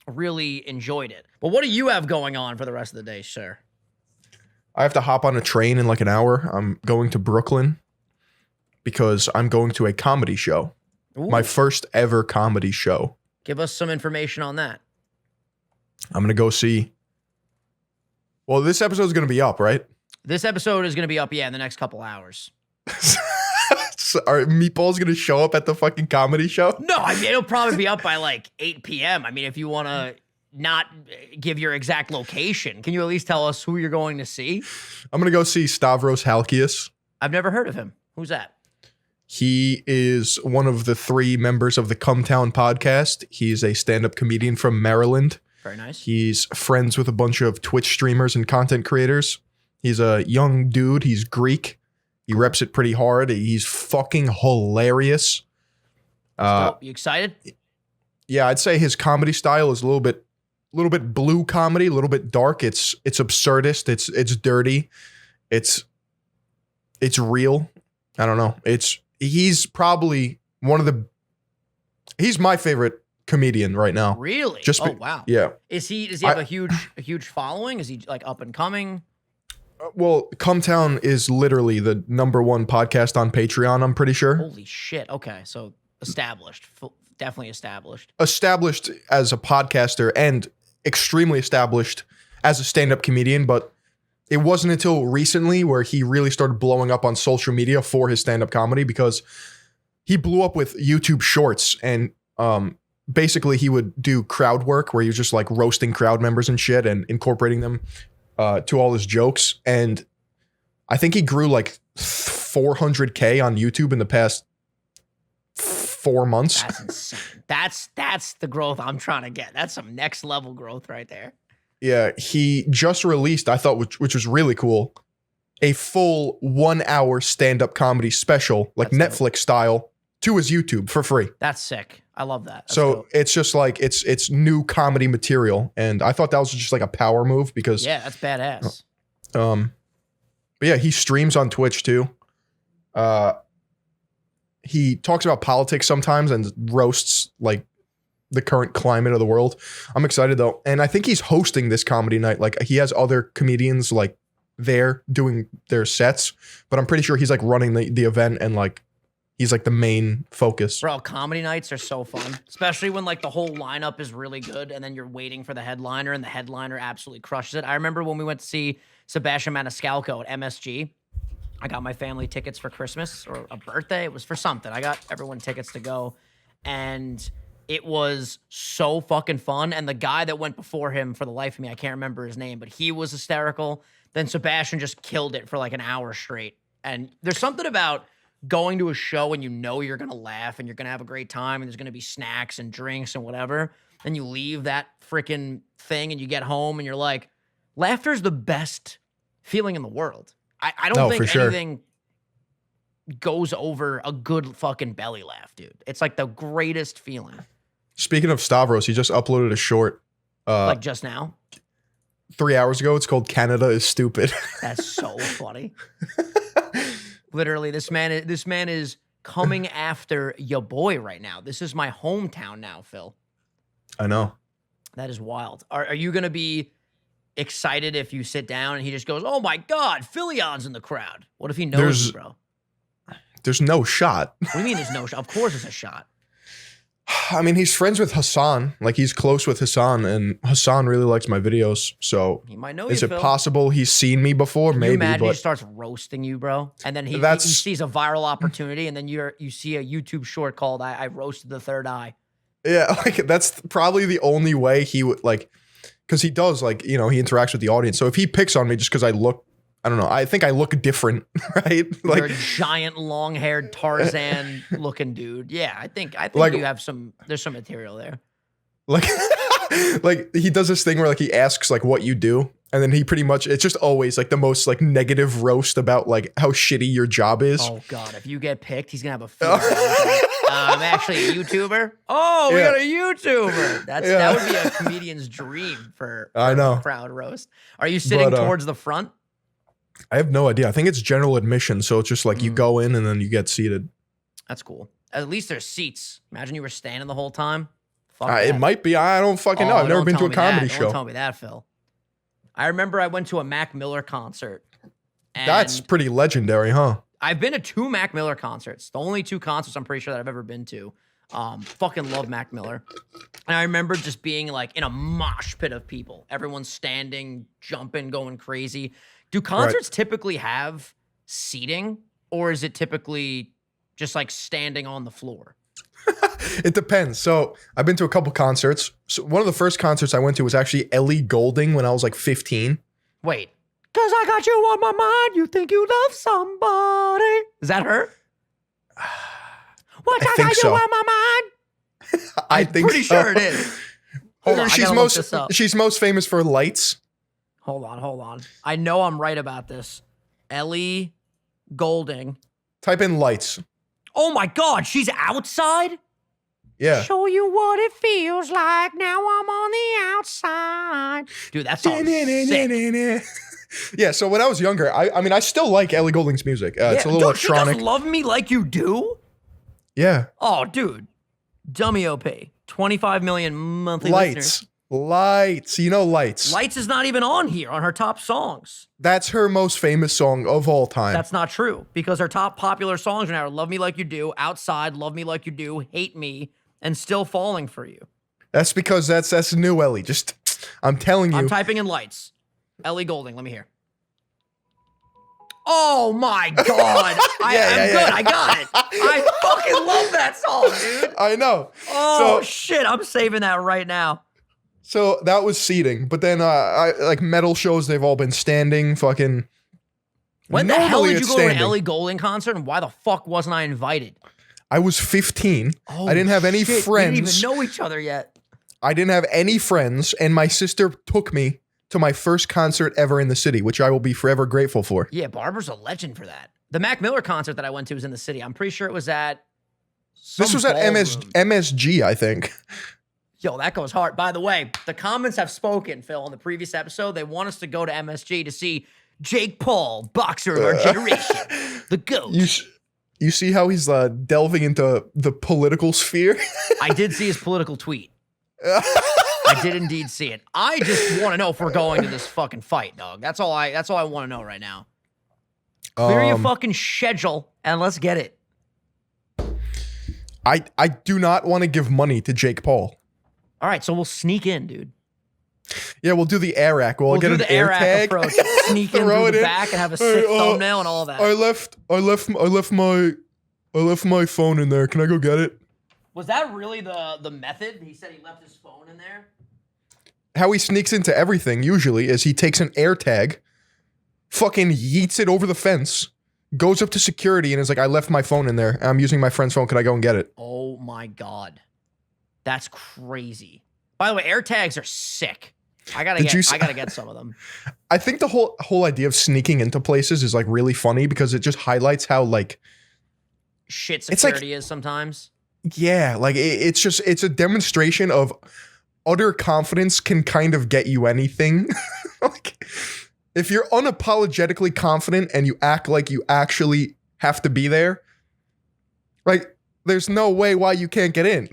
really enjoyed it. But what do you have going on for the rest of the day, sir? I have to hop on a train in like an hour. I'm going to Brooklyn because I'm going to a comedy show. Ooh. My first ever comedy show. Give us some information on that. I'm going to go see. Well, this episode is going to be up, right? This episode is going to be up, in the next couple hours. So are meatballs going to show up at the fucking comedy show? No, I mean, it'll probably be up by like 8 p.m. I mean, if you want to not give your exact location, can you at least tell us who you're going to see? I'm going to go see Stavros Halkias. I've never heard of him. Who's that? He is one of the 3 members of the Cumtown podcast. He's a stand-up comedian from Maryland. Very nice. He's friends with a bunch of Twitch streamers and content creators. He's a young dude. He's Greek. He reps it pretty hard. He's fucking hilarious. You excited? Yeah, I'd say his comedy style is a little bit blue comedy, a little bit dark. It's absurdist. It's dirty. It's real. I don't know. He's probably he's my favorite comedian right now. Really? Wow. Yeah. Does he have a huge following? Is he like up and coming? Well, Cumtown is literally the #1 podcast on Patreon, I'm pretty sure. Holy shit. Okay. So established. Definitely established. Established as a podcaster and extremely established as a stand-up comedian, but it wasn't until recently where he really started blowing up on social media for his stand-up comedy, because he blew up with YouTube Shorts, and basically he would do crowd work where he was just like roasting crowd members and shit and incorporating them to all his jokes. And I think he grew like 400K on YouTube in the past 4 months. That's insane. That's the growth I'm trying to get. That's some next level growth right there. Yeah, he just released, I thought, which was really cool, a full 1 hour stand-up comedy special, like That's Netflix style, to his YouTube for free. That's sick. I love that. That's so dope. it's just like it's new comedy material, and I thought that was just like a power move because yeah, that's badass. But yeah, he streams on Twitch too. He talks about politics sometimes and roasts like the current climate of the world. I'm excited though. And I think he's hosting this comedy night. Like he has other comedians like there doing their sets, but I'm pretty sure he's like running the event and like he's like the main focus. Bro, comedy nights are so fun, especially when like the whole lineup is really good and then you're waiting for the headliner and the headliner absolutely crushes it. I remember when we went to see Sebastian Maniscalco at MSG. I got my family tickets for Christmas or a birthday. It was for something. I got everyone tickets to go. And it was so fucking fun. And the guy that went before him, for the life of me, I can't remember his name, but he was hysterical. Then Sebastian just killed it for like an hour straight. And there's something about going to a show and you know you're going to laugh and you're going to have a great time and there's going to be snacks and drinks and whatever. Then you leave that freaking thing and you get home and you're like, laughter's the best feeling in the world. I don't think anything goes over a good fucking belly laugh, dude. It's like the greatest feeling. Speaking of Stavros, he just uploaded a short. Like just now? 3 hours ago. It's called Canada is Stupid. That's so funny. Literally, this man is coming after your boy right now. This is my hometown now, Phil. I know. That is wild. Are you going to be excited if you sit down and he just goes, oh my God, Philion's in the crowd? What if he knows you, bro? There's no shot. What do you mean there's no shot? Of course it's a shot. I mean, he's friends with Hassan. Like, he's close with Hassan, and Hassan really likes my videos. So he might know is you, it Phil. possible he's seen me before? Can Maybe. you imagine but he starts roasting you, bro? And then he sees a viral opportunity, and then you see a YouTube short called I roasted the third eye. Yeah, like that's probably the only way he would like, because he does like, you know, he interacts with the audience. So if he picks on me just because I look, I don't know, I think I look different, right? Like you're a giant, long-haired Tarzan-looking dude. Yeah, I think like, you have there's some material there. Like, like he does this thing where like he asks like what you do, and then he pretty much, it's just always like the most like negative roast about like how shitty your job is. Oh God, if you get picked, he's gonna have a field day. I'm actually a YouTuber. Oh, we got a YouTuber. That would be a comedian's dream for I know. a crowd roast. Are you sitting towards the front? I have no idea. I think it's general admission, so it's just like you go in and then you get seated. That's cool. At least there's seats. Imagine you were standing the whole time. It might be. I don't fucking know. I've never been to a comedy show. Don't tell me that, Phil. I remember I went to a Mac Miller concert. That's pretty legendary, huh? I've been to 2 Mac Miller concerts. The only 2 concerts I'm pretty sure that I've ever been to. Fucking love Mac Miller. And I remember just being like in a mosh pit of people. Everyone's standing, jumping, going crazy. Do concerts typically have seating, or is it typically just like standing on the floor? It depends. So I've been to a couple concerts. So one of the first concerts I went to was actually Ellie Goulding when I was like 15. Wait. Cause I got you on my mind, you think you love somebody. Is that her? What, I got you on my mind? I think pretty sure it is. Hold on, she's most famous for Lights. Hold on. I know I'm right about this. Ellie Goulding. Type in Lights. Oh my God, she's outside? Yeah. Show you what it feels like. Now I'm on the outside. Dude, that song's sick. Yeah, so when I was younger, I mean, I still like Ellie Goulding's music. It's a little electronic. She does Love Me Like You Do? Yeah. Oh, dude. Dummy OP. 25 million monthly listeners. Lights. You know Lights. Lights is not even on here on her top songs. That's her most famous song of all time. That's not true, because her top popular songs right now are Love Me Like You Do, Outside, Love Me Like You Do, Hate Me, and Still Falling For You. That's because that's new Ellie. Just, I'm telling you. I'm typing in Lights. Ellie Goulding, let me hear. Oh my God. I'm good. I got it. I fucking love that song, dude. I know. Oh, shit. I'm saving that right now. So that was seating. But then, like metal shows, they've all been standing. Fucking. When the hell did you go to an Ellie Goulding concert, and why the fuck wasn't I invited? I was 15. Oh, I didn't have any friends. We didn't even know each other yet. I didn't have any friends, and my sister took me to my first concert ever in the city, which I will be forever grateful for. Yeah, Barbara's a legend for that. The Mac Miller concert that I went to was in the city. I'm pretty sure it was at This was at MSG, I think. Yo, that goes hard. By the way, the comments have spoken, Phil, on the previous episode. They want us to go to MSG to see Jake Paul, boxer of our generation, the GOAT. You see how he's delving into the political sphere? I did see his political tweet. I did indeed see it. I just want to know if we're going to this fucking fight, dog. That's all I want to know right now. Clear your fucking schedule and let's get it. I do not want to give money to Jake Paul. All right, so we'll sneak in, dude. Yeah, we'll do the Arac. We'll get an air tag approach. Sneak in through the back and have a sick thumbnail and all that. I left my phone in there. Can I go get it? Was that really the method? He said he left his phone in there? How he sneaks into everything usually is he takes an air tag, fucking yeets it over the fence, goes up to security and is like, I left my phone in there. I'm using my friend's phone. Can I go and get it? Oh my God. That's crazy. By the way, air tags are sick. I gotta get some of them. I think the whole idea of sneaking into places is like really funny because it just highlights how like shit security is sometimes. Yeah, like it's a demonstration of utter confidence can kind of get you anything. Like if you're unapologetically confident and you act like you actually have to be there, like there's no way why you can't get in.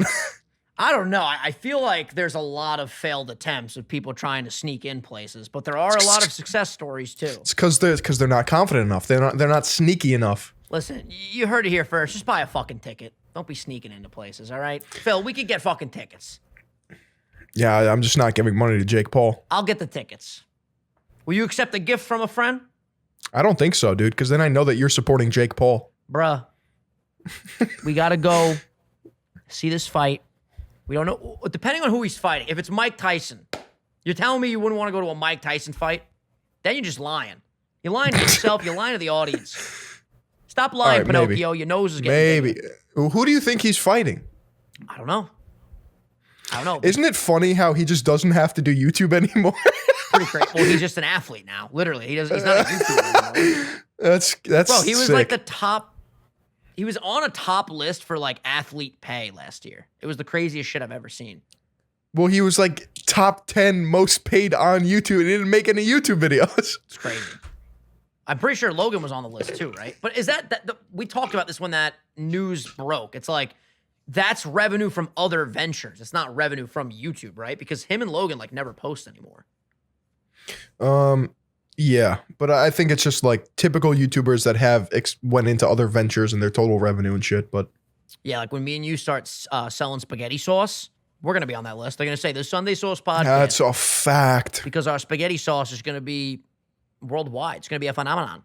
I don't know. I feel like there's a lot of failed attempts of people trying to sneak in places, but there are a lot of success stories too. It's because they're not confident enough. They're not sneaky enough. Listen, you heard it here first. Just buy a fucking ticket. Don't be sneaking into places, all right? Phil, we could get fucking tickets. Yeah, I'm just not giving money to Jake Paul. I'll get the tickets. Will you accept a gift from a friend? I don't think so, dude, because then I know that you're supporting Jake Paul. Bruh, we got to go see this fight. We don't know, depending on who he's fighting. If it's Mike Tyson, you're telling me you wouldn't want to go to a Mike Tyson fight? Then you're just lying. You're lying to yourself. You're lying to the audience. Stop lying, right, Pinocchio. Maybe. Your nose is getting big. Who do you think he's fighting? I don't know. Isn't it funny how he just doesn't have to do YouTube anymore? Pretty great. Well, he's just an athlete now. Literally, he's not a YouTuber anymore. That's bro. He was sick. Like the top. He was on a top list for like athlete pay last year. It was the craziest shit I've ever seen. Well, he was like top 10 most paid on YouTube. He didn't make any YouTube videos. It's crazy. I'm pretty sure Logan was on the list too, right? But is we talked about this when that news broke. It's like that's revenue from other ventures. It's not revenue from YouTube, right? Because him and Logan like never post anymore. Yeah, but I think it's just like typical YouTubers that have went into other ventures and their total revenue and shit. But yeah, like when me and you start selling spaghetti sauce, we're gonna be on that list. They're gonna say the Sunday Sauce Podcast. That's a fact. Because our spaghetti sauce is gonna be worldwide. It's gonna be a phenomenon.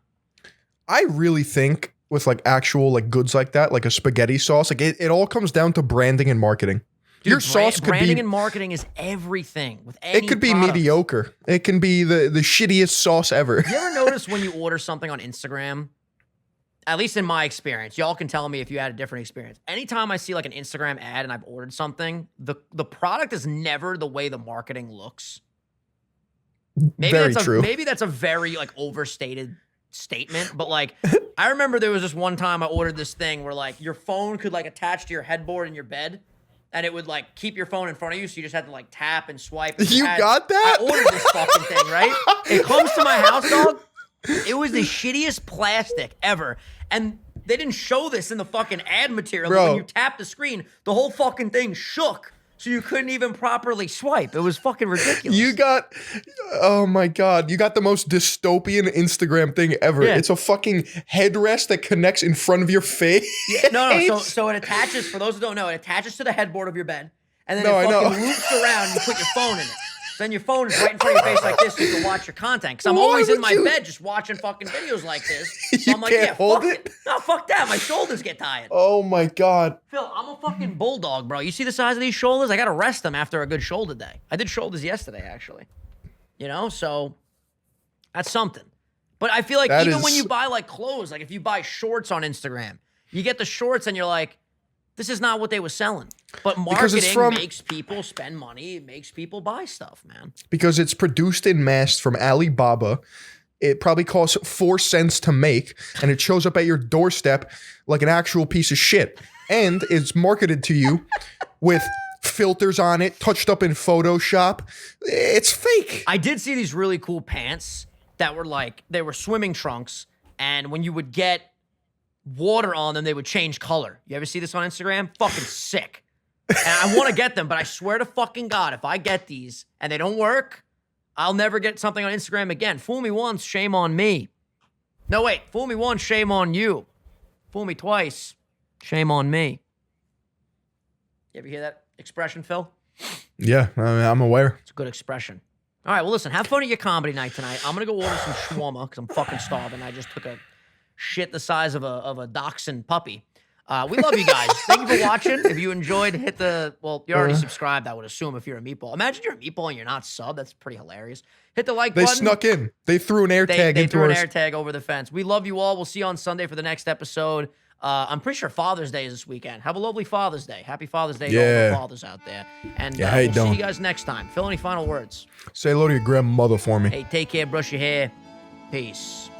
I really think with like actual like goods like that, like a spaghetti sauce, like it all comes down to branding and marketing. Dude, your sauce could branding and marketing is everything with any It could be product. mediocre. It can be the shittiest sauce ever. You ever notice when you order something on Instagram, at least in my experience, y'all can tell me if you had a different experience. Anytime I see like an Instagram ad and I've ordered something, the product is never the way the marketing looks. Maybe that's a very like overstated statement, but like I remember there was this one time I ordered this thing where like your phone could like attach to your headboard in your bed. And it would like keep your phone in front of you, so you just had to like tap and swipe. And you got that? I ordered this fucking thing, right? It comes to my house, dog. It was the shittiest plastic ever. And they didn't show this in the fucking ad material. But when you tapped the screen, the whole fucking thing shook. So you couldn't even properly swipe. It was fucking ridiculous. Oh my God, you got the most dystopian Instagram thing ever. Yeah. It's a fucking headrest that connects in front of your face. Yeah, no. So it attaches, for those who don't know, it attaches to the headboard of your bed. And then it fucking loops around and you put your phone in it. So then your phone is right in front of your face like this so you can watch your content. Because I'm always in my bed just watching fucking videos like this. So I'm like, yeah, fuck it. No, fuck that. My shoulders get tired. Oh my God. Phil, I'm a fucking bulldog, bro. You see the size of these shoulders? I got to rest them after a good shoulder day. I did shoulders yesterday, actually. You know, so that's something. But I feel like when you buy like clothes, like if you buy shorts on Instagram, you get the shorts and you're like, this is not what they were selling. But marketing makes people spend money. It makes people buy stuff, man. Because it's produced in mass from Alibaba. It probably costs 4 cents to make, and it shows up at your doorstep like an actual piece of shit. And it's marketed to you with filters on it, touched up in Photoshop. It's fake. I did see these really cool pants that were like, they were swimming trunks. And when you would get water on them, they would change color. You ever see this on Instagram? Fucking sick. And I want to get them, but I swear to fucking God, if I get these and they don't work, I'll never get something on Instagram again. Fool me once, shame on me. No, wait. Fool me once, shame on you. Fool me twice, shame on me. You ever hear that expression, Phil? Yeah, I'm aware. It's a good expression. All right, well, listen, have fun at your comedy night tonight. I'm going to go order some shawarma because I'm fucking starving. I just took a shit the size of a dachshund puppy. We love you guys. Thank you for watching. If you enjoyed, hit the, well, you're already subscribed, I would assume, if you're a meatball. Imagine you're a meatball and you're not sub. That's pretty hilarious. Hit the like button. They snuck in. They threw an air tag They into threw an us. air tag over the fence. We love you all. We'll see you on Sunday for the next episode. I'm pretty sure Father's Day is this weekend. Have a lovely Father's Day. Happy Father's Day to all the fathers out there. And we'll see you guys next time. Phil, any final words? Say hello to your grandmother for me. Hey, take care. Brush your hair. Peace.